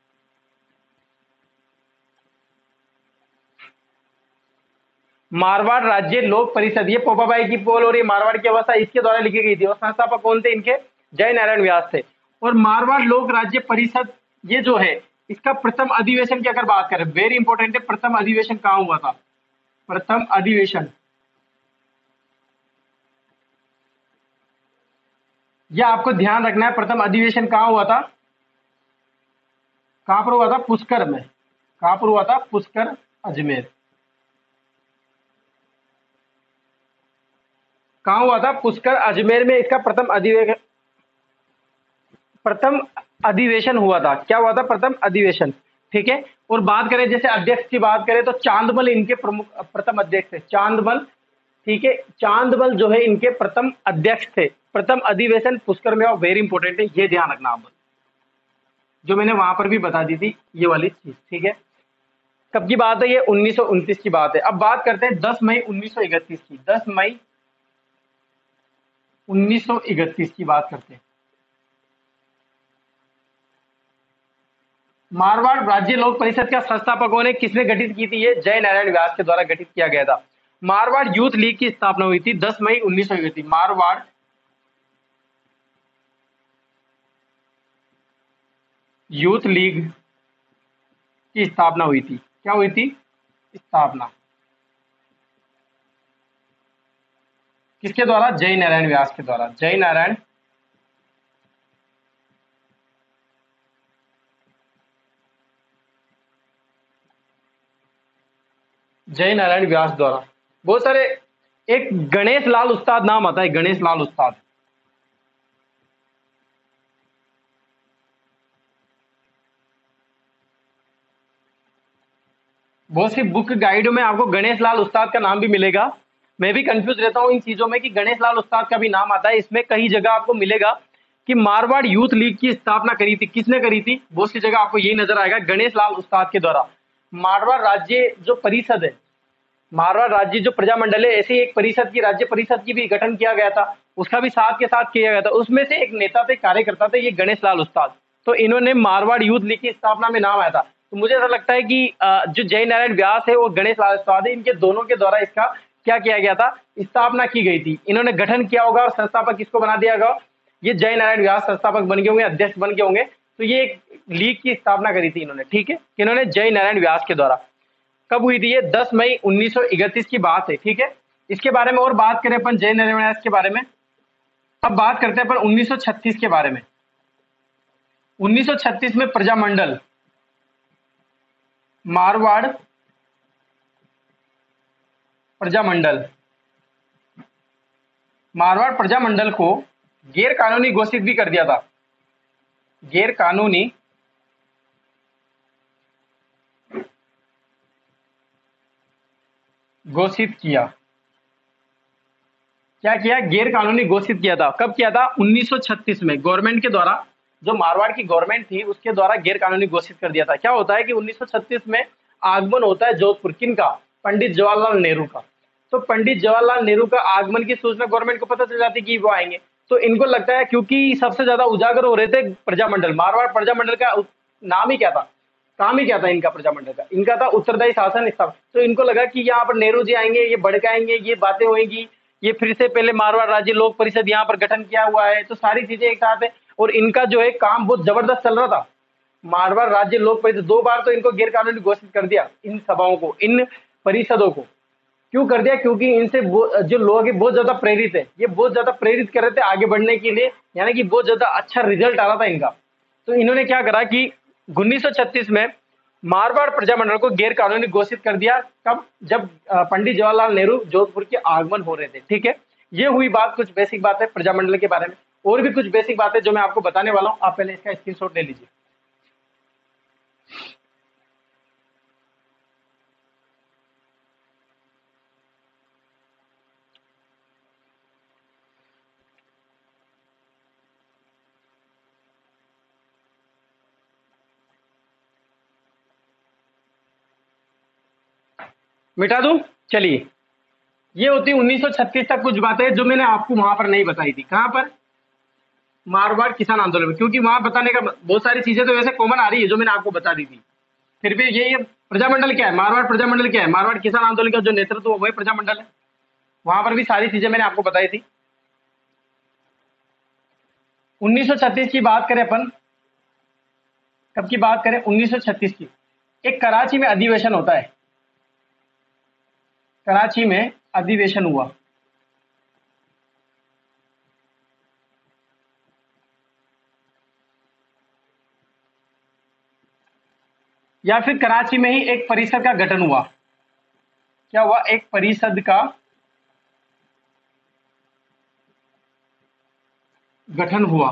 मारवाड़ राज्य लोक परिषद, ये पोपाबाई की पोल और ये मारवाड़ की अवस्था इसके द्वारा लिखी गई थी। और संस्थापक कौन थे इनके? जय नारायण व्यास थे। और मारवाड़ लोक राज्य परिषद ये जो है, इसका प्रथम अधिवेशन की अगर बात करें, वेरी इंपॉर्टेंट है, प्रथम अधिवेशन कहाँ हुआ था? प्रथम अधिवेशन, यह आपको ध्यान रखना है, प्रथम अधिवेशन कहाँ हुआ था? कहाँ पर हुआ था? पुष्कर में। कहाँ पर हुआ था? पुष्कर, अजमेर। कहाँ हुआ था? पुष्कर, अजमेर में इसका प्रथम अधिवेशन हुआ था। क्या हुआ था? प्रथम अधिवेशन। ठीक है। और बात करें जैसे अध्यक्ष की बात करें तो चांदमल इनके प्रमुख प्रथम अध्यक्ष थे, चांदमल। ठीक है, चांदमल जो है इनके प्रथम अध्यक्ष थे। प्रथम अधिवेशन पुष्कर में, और वेरी इंपॉर्टेंट है, ये ध्यान रखना आप, जो मैंने वहां पर भी बता दी थी ये वाली चीज। ठीक है। कब की बात है ये? 1929 की बात है। अब बात करते हैं 10 मई 1931 की। 10 मई 1931 की बात करते हैं। मारवाड़ राज्य लोक परिषद का संस्थापकों ने किसने गठित की थी? ये जय नारायण व्यास के द्वारा गठित किया गया था। मारवाड़ यूथ लीग की स्थापना हुई थी 10 मई 1931। मारवाड़ यूथ लीग की स्थापना हुई थी। क्या हुई थी? स्थापना किसके द्वारा? जय नारायण व्यास के द्वारा। जय नारायण व्यास द्वारा। बहुत सारे, एक गणेश लाल उस्ताद नाम आता है, गणेश लाल उस्ताद। बहुत सी बुक गाइड में आपको गणेश लाल उस्ताद का नाम भी मिलेगा। मैं भी कंफ्यूज रहता हूँ इन चीजों में कि गणेश लाल उस्ताद का भी नाम आता है इसमें। कई जगह आपको मिलेगा कि मारवाड़ यूथ लीग की स्थापना करी थी। किसने करी थी? बहुत सी जगह आपको यही नजर आएगा, गणेश लाल उस्ताद के द्वारा। मारवाड़ राज्य जो परिषद है, मारवाड़ राज्य जो प्रजामंडल है, ऐसे ही एक परिषद की, राज्य परिषद की भी गठन किया गया था। उसका भी साथ के साथ किया गया था। उसमें से एक नेता थे, कार्यकर्ता थे, ये गणेश लाल उस्ताद। तो इन्होंने मारवाड़ यूथ लीग की स्थापना में नाम आया था। तो मुझे ऐसा लगता है कि जो जय नारायण व्यास है और गणेश लाल उस्ताद है, इनके दोनों के द्वारा इसका क्या किया गया था? स्थापना की गई थी। इन्होंने गठन किया होगा और संस्थापक किसको बना दिया होगा? ये जय नारायण व्यास संस्थापक बन गए होंगे, अध्यक्ष बन गए होंगे। तो ये एक लीग की स्थापना करी थी इन्होंने। ठीक है, इन्होंने जय नारायण व्यास के द्वारा। कब हुई थी ये? 10 मई 1931 की बात है। ठीक है। इसके बारे में और बात करें अपन जय नारायण व्यास के बारे में। अब बात करते हैं अपन 1936 के बारे में। 1936 में प्रजामंडल, मारवाड़ प्रजामंडल, मारवाड़ प्रजामंडल को गैर कानूनी घोषित भी कर दिया था। गैर कानूनी घोषित किया। क्या किया? गैर कानूनी घोषित किया था। कब किया था? 1936 में गवर्नमेंट के द्वारा, जो मारवाड़ की गवर्नमेंट थी उसके द्वारा गैर कानूनी घोषित कर दिया था। क्या होता है कि 1936 में आगमन होता है जोधपुर, किन का? पंडित जवाहरलाल नेहरू का। तो पंडित जवाहरलाल नेहरू का आगमन की सूचना गवर्नमेंट को पता चल जाती कि वो आएंगे। तो इनको लगता है, क्योंकि सबसे ज्यादा उजागर हो रहे थे प्रजामंडल, मारवाड़ प्रजामंडल का नाम ही क्या था, काम ही क्या था इनका? प्रजामंडल का इनका था उत्तरदायी शासन स्थापना। तो इनको लगा कि यहाँ पर नेहरू जी आएंगे, ये भड़काएंगे, ये बातें होंगी, ये फिर से पहले मारवाड़ राज्य लोक परिषद यहाँ पर गठन किया हुआ है, तो सारी चीजें एक साथ है। और इनका जो है काम बहुत जबरदस्त चल रहा था। मारवाड़ राज्य लोक परिषद 2 बार तो इनको गैर कानूनी घोषित कर दिया, इन सभाओं को, इन परिषदों को। क्यों कर दिया? क्योंकि इनसे जो लोग हैं बहुत ज्यादा प्रेरित है, ये बहुत ज्यादा प्रेरित कर रहे थे आगे बढ़ने के लिए, यानी कि बहुत ज्यादा अच्छा रिजल्ट आ रहा था इनका। तो इन्होंने क्या करा कि 1936 में मारवाड़ प्रजामंडल को गैर कानूनी घोषित कर दिया। कब? जब पंडित जवाहरलाल नेहरू जोधपुर के आगमन हो रहे थे। ठीक है। ये हुई बात, कुछ बेसिक बात है प्रजामंडल के बारे में। और भी कुछ बेसिक बातें जो मैं आपको बताने वाला हूं, आप पहले इसका स्क्रीनशॉट ले लीजिए। मिटा दूं? चलिए। ये होती 1936 तक कुछ बातें जो मैंने आपको वहां पर नहीं बताई थी। कहां पर? मारवाड़ किसान आंदोलन में। क्योंकि वहां बताने का बहुत सारी चीजें तो वैसे कॉमन आ रही है जो मैंने आपको बता दी थी। फिर भी ये प्रजामंडल क्या है? मारवाड़ प्रजामंडल क्या है? मारवाड़ किसान आंदोलन का जो नेतृत्व वही प्रजामंडल है। वहां पर भी सारी चीजें मैंने आपको बताई थी। 1936 की बात करें अपन, कब की बात करें? 1936 की। एक कराची में अधिवेशन होता है, कराची में अधिवेशन हुआ। या फिर कराची में ही एक परिषद का गठन हुआ? क्या हुआ? एक परिषद का गठन हुआ।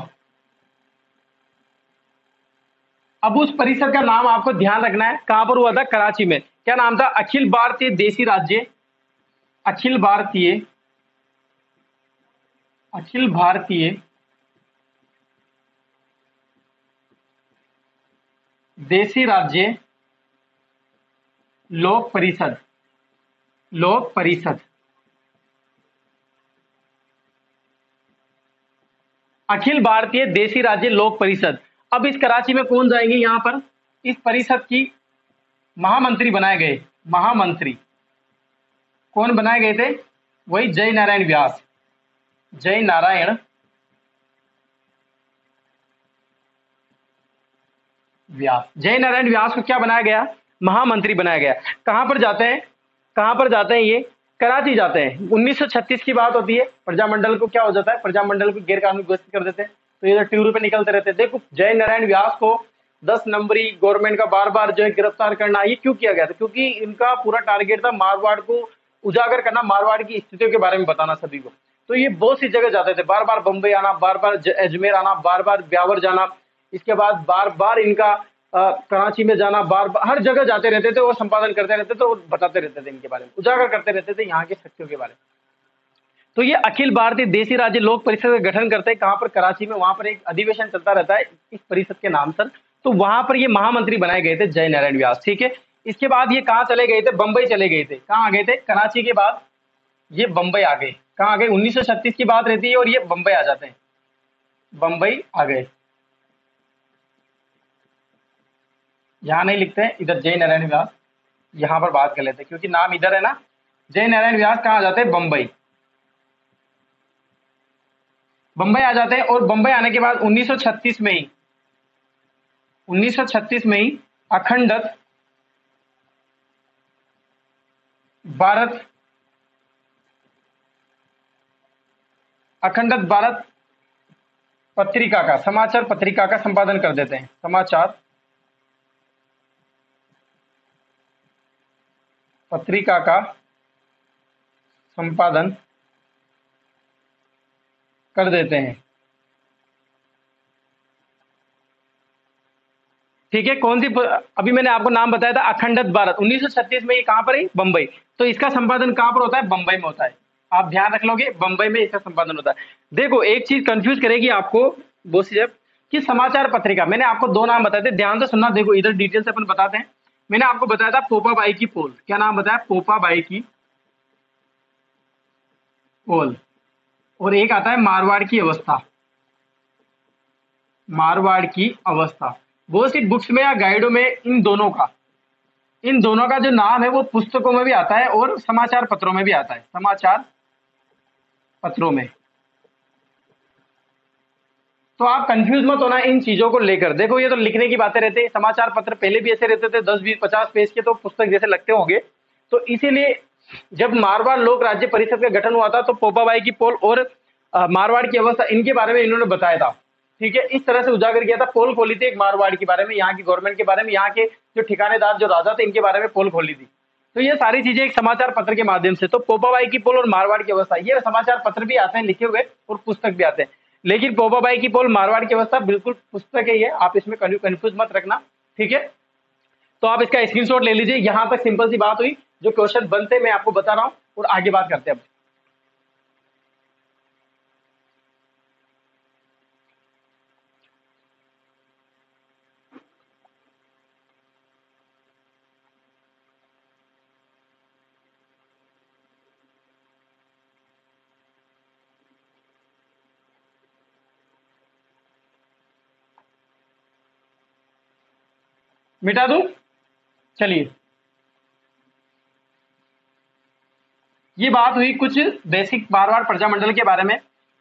अब उस परिषद का नाम आपको ध्यान रखना है, कहां पर हुआ था? कराची में। क्या नाम था? अखिल भारतीय देसी राज्य, अखिल भारतीय, अखिल भारतीय देसी राज्य लोक परिषद, लोक परिषद, अखिल भारतीय देसी राज्य लोक परिषद। अब इस कराची में कौन जाएंगे? यहां पर इस परिषद की महामंत्री बनाए गए। महामंत्री कौन बनाए गए थे? वही जय नारायण व्यास, जय नारायण व्यास। जय नारायण व्यास को क्या बनाया गया? महामंत्री बनाया गया। कहां पर जाते हैं? कहां पर जाते हैं ये? कराची जाते हैं। 1936 की बात होती है, प्रजामंडल को क्या हो जाता है? प्रजामंडल को गैर कानूनी घोषित कर देते हैं, तो ये टूर पे निकलते रहते हैं। देखो, जय नारायण व्यास को 10 नंबरी गवर्नमेंट का बार बार जो है गिरफ्तार करना, ये क्यों किया गया था? क्योंकि इनका पूरा टारगेट था मारवाड़ को उजागर करना, मारवाड़ की स्थितियों के बारे में बताना सभी को। तो ये बहुत सी जगह जाते थे, बार बार बंबई आना, बार बार अजमेर आना, बार बार ब्यावर जाना, इसके बाद बार बार इनका कराची में जाना, बार बार हर जगह जाते रहते थे, वो संपादन करते रहते थे और बताते रहते थे इनके बारे में, उजागर करते रहते थे यहाँ की शक्तियों के बारे में। तो ये अखिल भारतीय देसी राज्य लोक परिषद का गठन करते हैं कहां पर? कराची में। वहां पर एक अधिवेशन चलता रहता है इस परिषद के नाम पर। तो वहां पर ये महामंत्री बनाए गए थे जय नारायण व्यास, ठीक है। इसके बाद ये कहां चले गए थे? बंबई चले गए थे। कहां आ गए थे? कराची के बाद ये बंबई आ गए। कहां आ गए? 1936 की बात रहती है और ये बंबई आ जाते हैं, बंबई आ गए। यहां नहीं लिखते हैं, इधर जय नारायण व्यास, यहां पर बात कर लेते हैं क्योंकि नाम इधर है ना। जय नारायण व्यास कहां आ जाते हैं? बंबई। बंबई आ जाते हैं और बंबई आने के बाद 1936 में ही, 1936 में ही अखंडत भारत, अखंडत भारत पत्रिका का, समाचार पत्रिका का संपादन कर देते हैं। समाचार पत्रिका का संपादन कर देते हैं, ठीक है। कौन सी? अभी मैंने आपको नाम बताया था अखंडत भारत। 1936 में ये कहां पर है? बंबई। तो इसका संपादन कहां पर होता है? बंबई में होता है। आप ध्यान रख लोगे, बंबई में इसका संपादन होता है। देखो, एक चीज कंफ्यूज करेगी आपको बोसियप कि समाचार पत्रिका, मैंने आपको दो नाम बताए थे, ध्यान से सुनना। देखो, इधर डिटेल से अपन बताते हैं। मैंने आपको बताया था पोपाबाई की पोल। क्या नाम बताया? पोपाबाई की पोल। और एक आता है मारवाड़ की अवस्था, मारवाड़ की अवस्था। वो सिर्फ बुक्स में या गाइडों में इन दोनों का जो नाम है वो पुस्तकों में भी आता है और समाचार पत्रों में भी आता है, समाचार पत्रों में। तो आप कंफ्यूज मत होना इन चीजों को लेकर। देखो, ये तो लिखने की बातें रहती है। समाचार पत्र पहले भी ऐसे रहते थे, 10 20 50 पेज के, तो पुस्तक जैसे लगते होंगे। तो इसीलिए जब मारवाड़ लोक राज्य परिषद का गठन हुआ था तो पोपाबाई की पोल और मारवाड़ की अवस्था, इनके बारे में इन्होंने बताया था, ठीक है। इस तरह से उजागर किया था, पोल खोली थी एक मारवाड़ के बारे में, यहाँ की गवर्नमेंट के बारे में, यहाँ के जो ठिकानेदार जो राजा थे इनके बारे में पोल खोली थी। तो ये सारी चीजें एक समाचार पत्र के माध्यम से। तो पोपाबाई की पोल और मारवाड़ की अवस्था, ये समाचार पत्र भी आते हैं लिखे हुए और पुस्तक भी आते हैं। लेकिन पोपाबाई की पोल, मारवाड़ की अवस्था बिल्कुल पुस्तक ही है, आप इसमें कंफ्यूज मत रखना, ठीक है। तो आप इसका स्क्रीनशॉट ले लीजिए। यहां तक सिंपल सी बात हुई, जो क्वेश्चन बनते मैं आपको बता रहा हूं और आगे बात करते हैं अब। मिटा दूं? चलिए, ये बात हुई कुछ बेसिक मारवाड़ प्रजामंडल के बारे में।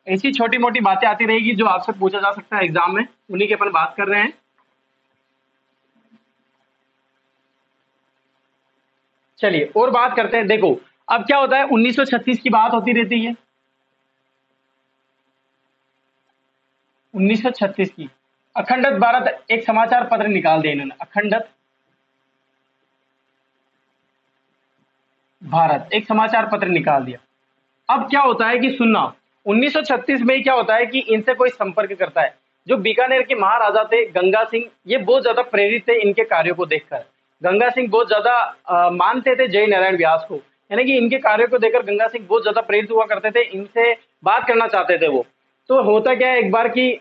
ऐसी छोटी मोटी बातें आती रहेगी जो आपसे पूछा जा सकता है एग्जाम में, उन्हीं की अपन बात कर रहे हैं। चलिए और बात करते हैं। देखो, अब क्या होता है, 1936 की बात होती रहती है, 1936 की। अखंडत भारत एक समाचार पत्र निकाल दिया इन्होंने, अखंडत भारत एक समाचार पत्र निकाल दिया। अब क्या होता है कि सुनना, 1936 में क्या होता है कि इनसे कोई संपर्क करता है। जो बीकानेर के महाराजा थे गंगा सिंह, ये बहुत ज्यादा प्रेरित थे इनके कार्यों को देखकर। गंगा सिंह बहुत ज्यादा मानते थे जय नारायण व्यास को, यानी कि इनके कार्यों को देखकर गंगा सिंह बहुत ज्यादा प्रेरित हुआ करते थे, इनसे बात करना चाहते थे वो। तो होता क्या है एक बार की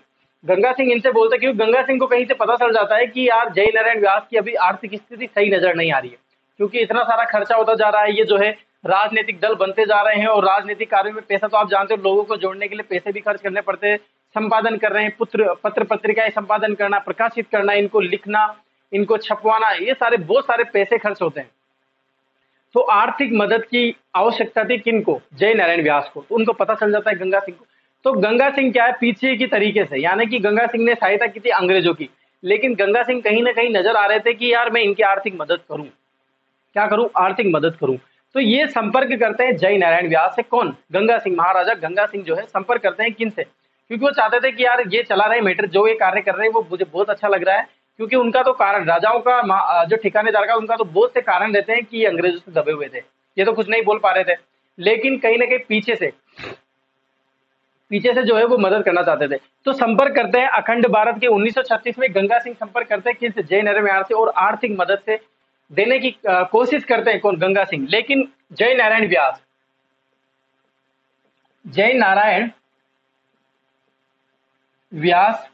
गंगा सिंह इनसे बोलते, क्योंकि गंगा सिंह को कहीं से पता चल जाता है कि यार जय नारायण व्यास की अभी आर्थिक स्थिति सही नजर नहीं आ रही है, क्योंकि इतना सारा खर्चा होता जा रहा है, ये जो है राजनीतिक दल बनते जा रहे हैं और राजनीतिक कार्यों में पैसा तो आप जानते हो, लोगों को जोड़ने के लिए पैसे भी खर्च करने पड़ते हैं। संपादन कर रहे हैं, पत्र पत्रिकाएं संपादन करना, प्रकाशित करना, इनको लिखना, इनको छपवाना, ये सारे बहुत सारे पैसे खर्च होते हैं। तो आर्थिक मदद की आवश्यकता थी किनको? जय नारायण व्यास को। तो उनको पता चल जाता है गंगा सिंह को। तो गंगा सिंह क्या है, पीछे की तरीके से, यानी कि गंगा सिंह ने सहायता की थी अंग्रेजों की, लेकिन गंगा सिंह कहीं ना कहीं नजर आ रहे थे कि यार मैं इनकी आर्थिक मदद करूं, क्या करूं, आर्थिक मदद करूं। तो ये संपर्क करते हैं जय नारायण व्यास से। कौन? गंगा सिंह, महाराजा गंगा सिंह जो है संपर्क करते हैं किन से? क्योंकि वो चाहते थे कि यार ये चला रहे मैटर, जो ये कार्य कर रहे हैं वो मुझे बहुत अच्छा लग रहा है, क्योंकि उनका तो कारण, राजाओं का जो ठिकानेदार का, उनका तो बहुत से कारण रहते हैं कि ये अंग्रेजों से दबे हुए थे, ये तो कुछ नहीं बोल पा रहे थे, लेकिन कहीं ना कहीं पीछे से जो है वो मदद करना चाहते थे। तो संपर्क करते हैं अखंड भारत के 1936 में गंगा सिंह संपर्क करते हैं किससे? जय नारायण व्यास से, और आर्थिक मदद से देने की कोशिश करते हैं। कौन? गंगा सिंह। लेकिन जय नारायण व्यास, जय नारायण व्यास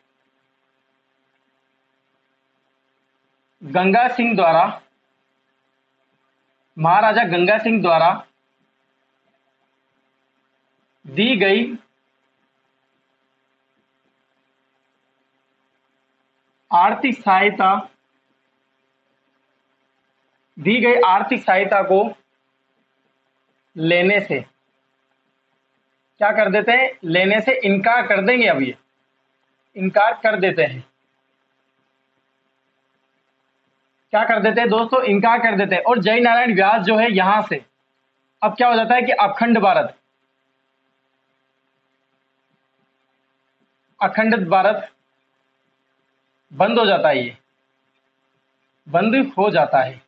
गंगा सिंह द्वारा, महाराजा गंगा सिंह द्वारा दी गई आर्थिक सहायता, दी गई आर्थिक सहायता को लेने से क्या कर देते हैं? लेने से इनकार कर देंगे। अब ये इनकार कर देते हैं, क्या कर देते हैं दोस्तों? इनकार कर देते हैं। और जय नारायण व्यास जो है यहां से अब क्या हो जाता है कि अखंड भारत बंद हो जाता है, ये बंद हो जाता है।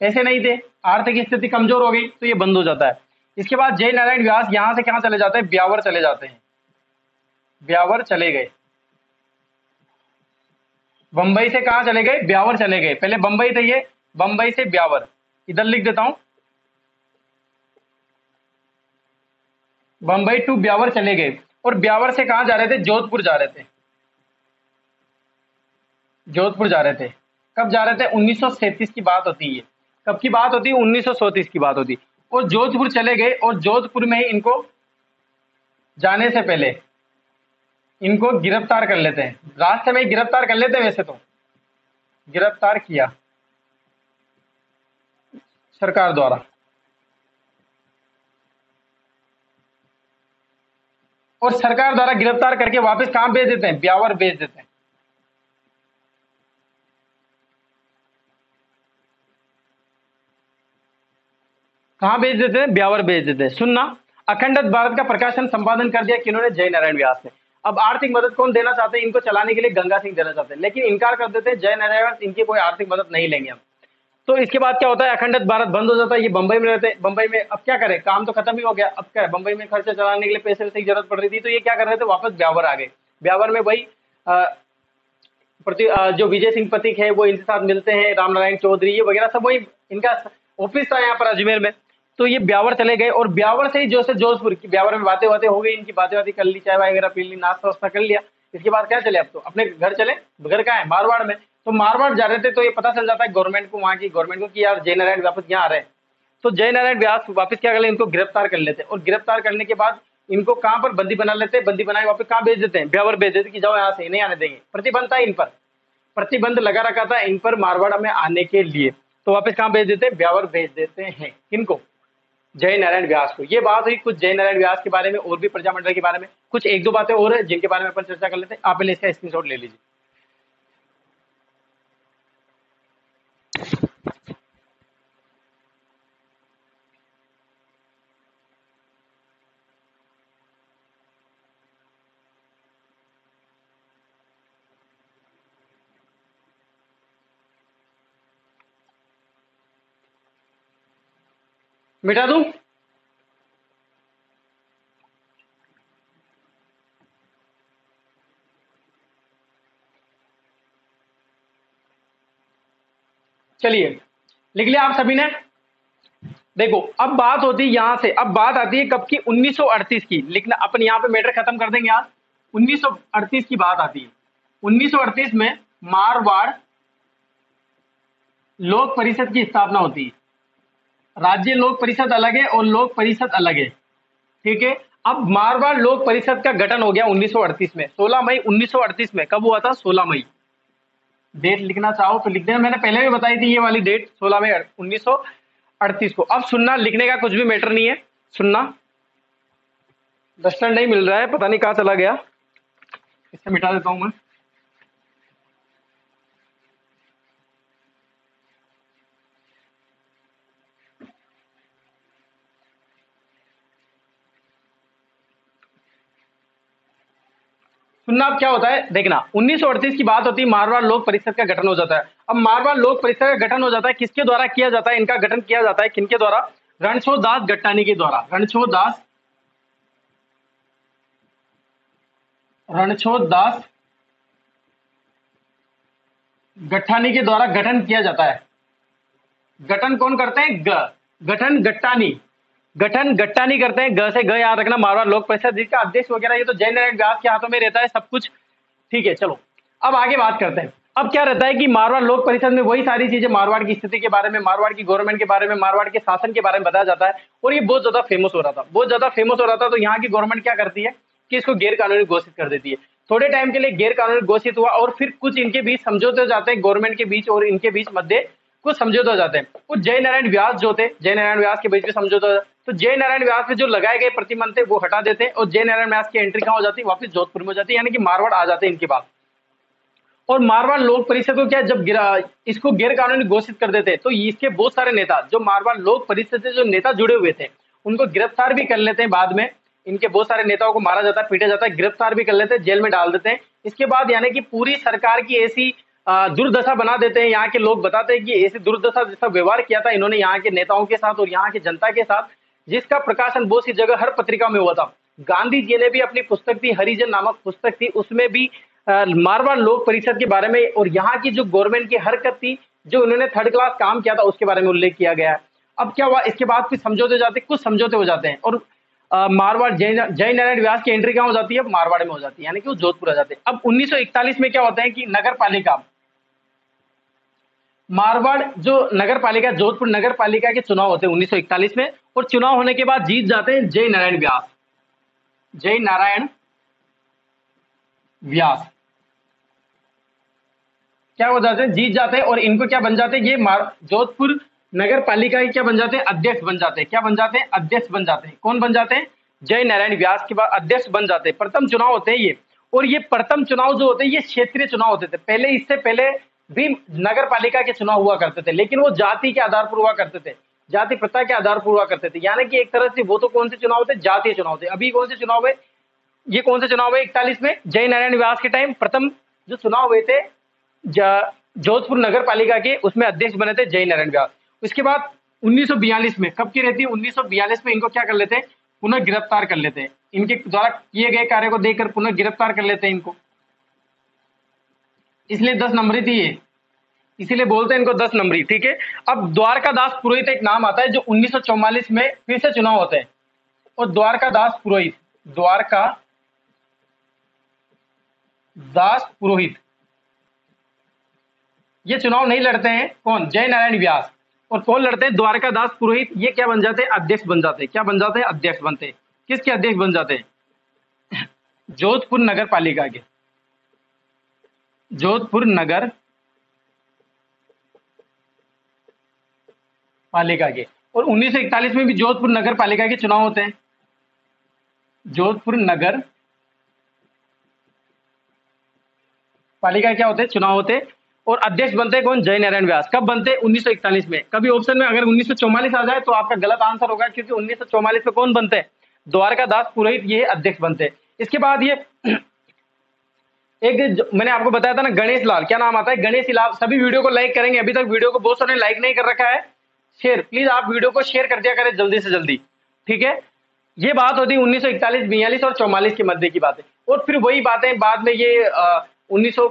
ऐसे नहीं थे, आर्थिक स्थिति कमजोर हो गई तो ये बंद हो जाता है। इसके बाद जय नारायण व्यास यहां से कहां चले जाते हैं? ब्यावर चले जाते हैं, ब्यावर चले गए। बंबई से कहां चले गए? ब्यावर चले गए। पहले बंबई थे ये, बंबई से ब्यावर, इधर लिख देता हूं, बंबई टू ब्यावर चले गए। और ब्यावर से कहां जा रहे थे? जोधपुर जा रहे थे, जोधपुर जा रहे थे। कब जा रहे थे? 1937 की बात होती है। कब की बात होती है? 1937 की बात होती। और जोधपुर चले गए, और जोधपुर में ही इनको जाने से पहले इनको गिरफ्तार कर लेते हैं, रास्ते में ही गिरफ्तार कर लेते हैं। वैसे तो गिरफ्तार किया सरकार द्वारा, और सरकार द्वारा गिरफ्तार करके वापस कहां भेज देते हैं? ब्यावर भेज देते हैं। कहां भेज देते हैं? ब्यावर भेज देते हैं। सुनना, अखंड भारत का प्रकाशन संपादन कर दिया किन्होंने? जय नारायण व्यास ने। अब आर्थिक मदद कौन देना चाहते हैं? इनको चलाने के लिए गंगा सिंह देना चाहते हैं, लेकिन इनकार कर देते हैं जय नारायण व्यास, इनकी कोई आर्थिक मदद नहीं लेंगे हम। तो इसके बाद क्या होता है? अखंड भारत बंद हो जाता है, ये बंबई में रहते हैं। बंबई में अब क्या करें, काम तो खत्म ही हो गया, अब क्या है, बंबई में खर्चा चलाने के लिए पैसे वैसे की जरूरत पड़ रही थी, तो ये क्या कर रहे थे? वापस ब्यावर आ गए। ब्यावर में वही जो विजय सिंह पथिक है वो इनके साथ मिलते हैं, राम नारायण चौधरी ये वगैरह सब, वही इनका ऑफिस था यहाँ पर अजमेर में। तो ये ब्यावर चले गए, और ब्यावर से ही जो से जोधपुर की, ब्यावर में बातें बातें हो गई इनकी, बातें बातें कर ली, चाय वगैरह पी ली, नाश्ता वास्ता कर लिया। इसके बाद क्या चले? अब तो अपने घर चले। घर कहाँ है? मारवाड़ में। तो मारवाड़ जा रहे थे, तो ये पता चल जाता है गवर्नमेंट को, वहां की गवर्नमेंट को, कि यार जय नारायण वापस यहाँ आ रहे हैं। तो जय नारायण व्यास वापस क्या कर ले? इनको गिरफ्तार कर लेते हैं, और गिरफ्तार करने के बाद इनको कहां पर बंदी बना लेते हैं? बंदी बनाए वापस कहां भेज देते हैं? ब्यावर भेज देते कि जाओ यहाँ से, नहीं आने देंगे। प्रतिबंध था इन पर, प्रतिबंध लगा रखा था इन पर मारवाड़ में आने के लिए। तो वापस कहां भेज देते हैं? ब्यावर भेज देते हैं। किनको? जय नारायण व्यास को। ये बात हुई कुछ जय नारायण व्यास के बारे में, और भी प्रजामंडल के बारे में कुछ एक दो बातें और है जिनके बारे में अपन चर्चा कर लेते हैं। आप पहले इसका स्क्रीनशॉट ले लीजिए। मिटा दूं? चलिए लिख लिया आप सभी ने? देखो अब बात होती है यहां से, अब बात आती है कब की? 1938 की। लिखना अपन यहां पे मैटर खत्म कर देंगे आज। 1938 की बात आती है। 1938 में मारवाड़ लोक परिषद की स्थापना होती है। राज्य लोक परिषद अलग है और लोक परिषद अलग है, ठीक है। अब मारवाड़ लोक परिषद का गठन हो गया 1938 में, 16 मई 1938 में। कब हुआ था? 16 मई। डेट लिखना चाहो तो लिख देना, मैंने पहले भी बताई थी ये वाली डेट, 16 मई 1938 को। अब सुनना, लिखने का कुछ भी मैटर नहीं है, सुनना। डस्टर नहीं मिल रहा है, पता नहीं कहां चला गया, इसे मिटा देता हूं मैं। सुनना अब क्या होता है, देखना। 1938 की बात होती है, मारवाड़ लोक परिषद का गठन हो जाता है। अब मारवाड़ लोक परिषद का गठन हो जाता है, किसके द्वारा किया जाता है? इनका गठन किया जाता है किनके द्वारा? रणछोड़ दास गट्टानी के द्वारा। रणछोड़ दास गट्टानी के द्वारा गठन किया जाता है। गठन कौन करते हैं? गठन गट्टानी, गठन गट्टानी करते हैं। ग से ग याद रखना। मारवाड़ लोक परिषद, जिसका अध्यक्ष वगैरह ये तो जयनारायण व्यास के हाथों में रहता है सब कुछ, ठीक है। चलो अब आगे बात करते हैं। अब क्या रहता है कि मारवाड़ लोक परिषद में वही सारी चीजें, मारवाड़ की स्थिति के बारे में, मारवाड़ की गवर्नमेंट के बारे में, मारवाड़ के शासन के बारे में बताया जाता है। और ये बहुत ज्यादा फेमस हो रहा था, बहुत ज्यादा फेमस हो रहा था। तो यहाँ की गवर्नमेंट क्या करती है कि इसको गैर कानूनी घोषित कर देती है। थोड़े टाइम के लिए गैर कानूनी घोषित हुआ और फिर कुछ इनके बीच समझौते हो जाते हैं, गवर्नमेंट के बीच और इनके बीच मध्य कुछ समझौते हो जाते हैं। कुछ जय नारायण व्यास जो थे, जय नारायण व्यास के बीच में समझौता हो जाता है। तो जय नारायण व्यास पे जो लगाए गए प्रतिबंध थे वो हटा देते हैं और जय नारायण व्यास की एंट्री कहां हो जाती है? वापस जोधपुर में हो जाती है, यानी कि मारवाड़ आ जाते हैं इनके पास। और मारवाड़ लोक परिषद को क्या, जब इसको गैर कानूनी घोषित कर देते तो इसके बहुत सारे नेता, जो मारवाड़ लोक परिषद से जो नेता जुड़े हुए थे, उनको गिरफ्तार भी कर लेते हैं। बाद में इनके बहुत सारे नेताओं को मारा जाता है, पीटा जाता है, गिरफ्तार भी कर लेते हैं, जेल में डाल देते हैं। इसके बाद यानी कि पूरी सरकार की ऐसी दुर्दशा बना देते हैं। यहाँ के लोग बताते हैं कि ऐसी दुर्दशा जैसा व्यवहार किया था इन्होंने यहाँ के नेताओं के साथ और यहाँ की जनता के साथ, जिसका प्रकाशन बहुत सी जगह हर पत्रिका में हुआ था। गांधी जी ने भी अपनी पुस्तक थी, हरिजन नामक पुस्तक थी, उसमें भी मारवाड़ लोक परिषद के बारे में और यहाँ की जो गवर्नमेंट की हरकत थी, जो उन्होंने थर्ड क्लास काम किया था, उसके बारे में उल्लेख किया गया है। अब क्या हुआ, इसके बाद कुछ समझौते हो जाते हैं, कुछ समझौते हो जाते हैं और मारवाड़ जय नारायण व्यास की एंट्री क्या हो जाती है? मारवाड़ में हो जाती है, यानी कि वो जोधपुर आ जाते हैं। अब 1941 में क्या होता है कि नगर पालिका, मारवाड़ जो नगर पालिका, जोधपुर नगर पालिका के चुनाव होते हैं 1941 में। और चुनाव होने के बाद जीत जाते हैं जय नारायण व्यास, जय नारायण व्यास क्या हो जाते हैं? जीत जाते हैं। और इनको क्या बन जाते हैं? ये जोधपुर नगर पालिका के क्या बन जाते हैं? अध्यक्ष बन जाते हैं। क्या बन जाते हैं? अध्यक्ष बन जाते हैं। कौन बन जाते हैं? जय नारायण व्यास के बाद अध्यक्ष बन जाते हैं। प्रथम चुनाव होते हैं ये। और ये प्रथम चुनाव जो होते हैं ये क्षेत्रीय चुनाव होते थे। पहले, इससे पहले भी नगर पालिका के चुनाव हुआ करते थे, लेकिन वो जाति के आधार पर हुआ करते थे, जाति प्रथा के आधार पर हुआ करते थे। यानी कि एक तरह से वो तो कौन से चुनाव थे? जातीय चुनाव थे। अभी कौन से चुनाव है? ये कौन से चुनाव है? 41 में जय नारायण व्यास के टाइम प्रथम जो चुनाव हुए थे जोधपुर नगर पालिका के, उसमें अध्यक्ष बने थे जय नारायण व्यास। उसके बाद 1942 में, कब की रहती है? 1942 में इनको क्या कर लेते हैं? पुनः गिरफ्तार कर लेते हैं। इनके द्वारा किए गए कार्य को देखकर पुनः गिरफ्तार कर लेते हैं इनको, इसलिए 10 नंबरी थी ये, इसीलिए बोलते हैं इनको 10 नंबरी, ठीक है। अब द्वारका दास पुरोहित एक नाम आता है, जो 1944 में फिर से चुनाव होते हैं। और द्वारका दास पुरोहित, द्वारका दास पुरोहित ये चुनाव नहीं लड़ते हैं। कौन? जय नारायण व्यास। और कौन लड़ते हैं? द्वारका दास पुरोहित। ये क्या बन जाते हैं? अध्यक्ष बन जाते हैं। क्या बन जाते हैं? अध्यक्ष बनते हैं। किसके अध्यक्ष बन जाते हैं? जोधपुर नगर पालिका के, जोधपुर नगर पालिका के। और 1941 में भी जोधपुर नगर पालिका के चुनाव होते हैं। जोधपुर नगर पालिका क्या होते हैं? चुनाव होते हैं। और अध्यक्ष बनते हैं कौन? जय नारायण व्यास। कब बनते हैं? 1941 में। कभी ऑप्शन में अगर 1944 आ जाए तो आपका गलत आंसर होगा, क्योंकि 1944 में कौन बनते हैं? द्वारका दास पुरोहित ये अध्यक्ष बनते हैं। इसके बाद ये एक मैंने आपको बताया था ना, गणेश लाल, क्या नाम आता है? गणेश लाल। सभी वीडियो को लाइक करेंगे, अभी तक वीडियो को बहुत सारे लाइक नहीं कर रखा है, शेयर, प्लीज आप वीडियो को शेयर कर दिया करें जल्दी से जल्दी, ठीक है। ये बात होती है 1941, 42 और 44 के मध्य की बातें। और फिर वही बातें बाद में ये 1900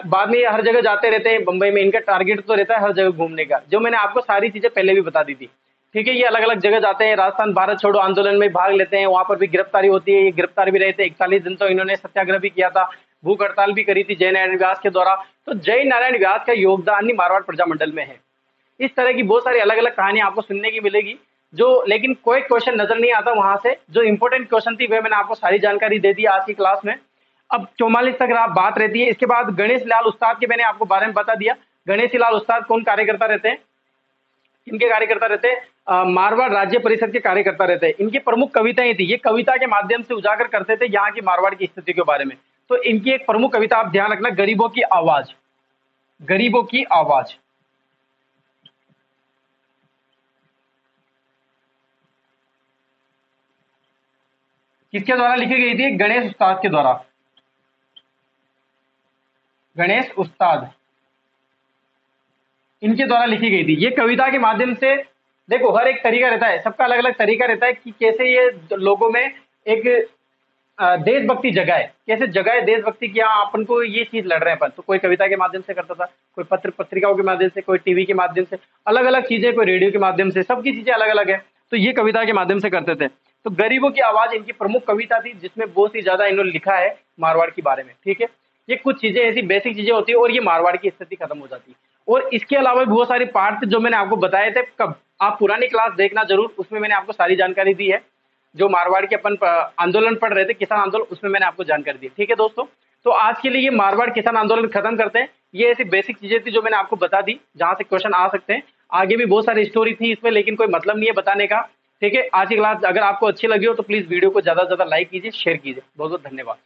बाद में ये हर जगह जाते रहते हैं बंबई में। इनका टारगेट तो रहता है हर जगह घूमने का, जो मैंने आपको सारी चीजें पहले भी बता दी थी, ठीक है। ये अलग अलग जगह जाते हैं, राजस्थान भारत छोड़ो आंदोलन में भाग लेते हैं, वहां पर भी गिरफ्तारी होती है, ये गिरफ्तार भी रहते हैं। 41 दिन तो इन्होंने सत्याग्रह भी किया था, भूख हड़ताल भी करी थी जय नारायण व्यास के द्वारा। तो जय नारायण व्यास का योगदान ही मारवाड़ प्रजामंडल में है। इस तरह की बहुत सारी अलग अलग कहानियां आपको सुनने की मिलेगी, जो लेकिन कोई क्वेश्चन नजर नहीं आता वहां से। जो इंपॉर्टेंट क्वेश्चन थी वे मैंने आपको सारी जानकारी दे दी आज की क्लास में। अब 44 तक आप बात रहती है। इसके बाद गणेश लाल उस्ताद के मैंने आपको बारे में बता दिया। गणेश लाल उस्ताद कौन कार्यकर्ता रहते हैं, इनके कार्यकर्ता रहते हैं मारवाड़ राज्य परिषद के कार्यकर्ता रहते हैं। इनकी प्रमुख कविताएं थी, ये कविता के माध्यम से उजागर करते थे यहाँ की मारवाड़ की स्थिति के बारे में। तो इनकी एक प्रमुख कविता आप ध्यान रखना, गरीबों की आवाज। गरीबों की आवाज किसके द्वारा लिखी गई थी, गणेश उस्ताद के द्वारा। गणेश उस्ताद इनके द्वारा लिखी गई थी। ये कविता के माध्यम से, देखो हर एक तरीका रहता है, सबका अलग अलग तरीका रहता है कि कैसे ये लोगों में एक देशभक्ति जगाए, कैसे जगाए देशभक्ति की। हाँ अपन को ये चीज लड़ रहे हैं अपन, तो कोई कविता के माध्यम से करता था, कोई पत्र पत्रिकाओं के माध्यम से, कोई टीवी के माध्यम से, अलग अलग चीजें, कोई रेडियो के माध्यम से, सबकी चीजें अलग अलग है। तो ये कविता के माध्यम से करते थे। तो गरीबों की आवाज इनकी प्रमुख कविता थी, जिसमें बहुत ही ज्यादा इन्होंने लिखा है मारवाड़ के बारे में, ठीक है। ये कुछ चीजें ऐसी बेसिक चीजें होती है और ये मारवाड़ की स्थिति खत्म हो जाती है। और इसके अलावा भी बहुत सारे पार्ट जो मैंने आपको बताए थे, कब आप पुरानी क्लास देखना जरूर, उसमें मैंने आपको सारी जानकारी दी है। जो मारवाड़ के अपन आंदोलन पढ़ रहे थे, किसान आंदोलन, उसमें मैंने आपको जानकारी दी, ठीक है दोस्तों। तो आज के लिए ये मारवाड़ किसान आंदोलन खत्म करते हैं। ये ऐसी बेसिक चीजें थी जो मैंने आपको बता दी, जहां से क्वेश्चन आ सकते हैं। आगे भी बहुत सारी स्टोरी थी इसमें, लेकिन कोई मतलब नहीं है बताने का, ठीक है। आज की क्लास अगर आपको अच्छी लगी हो तो प्लीज वीडियो को ज्यादा से ज्यादा लाइक कीजिए, शेयर कीजिए। बहुत बहुत धन्यवाद।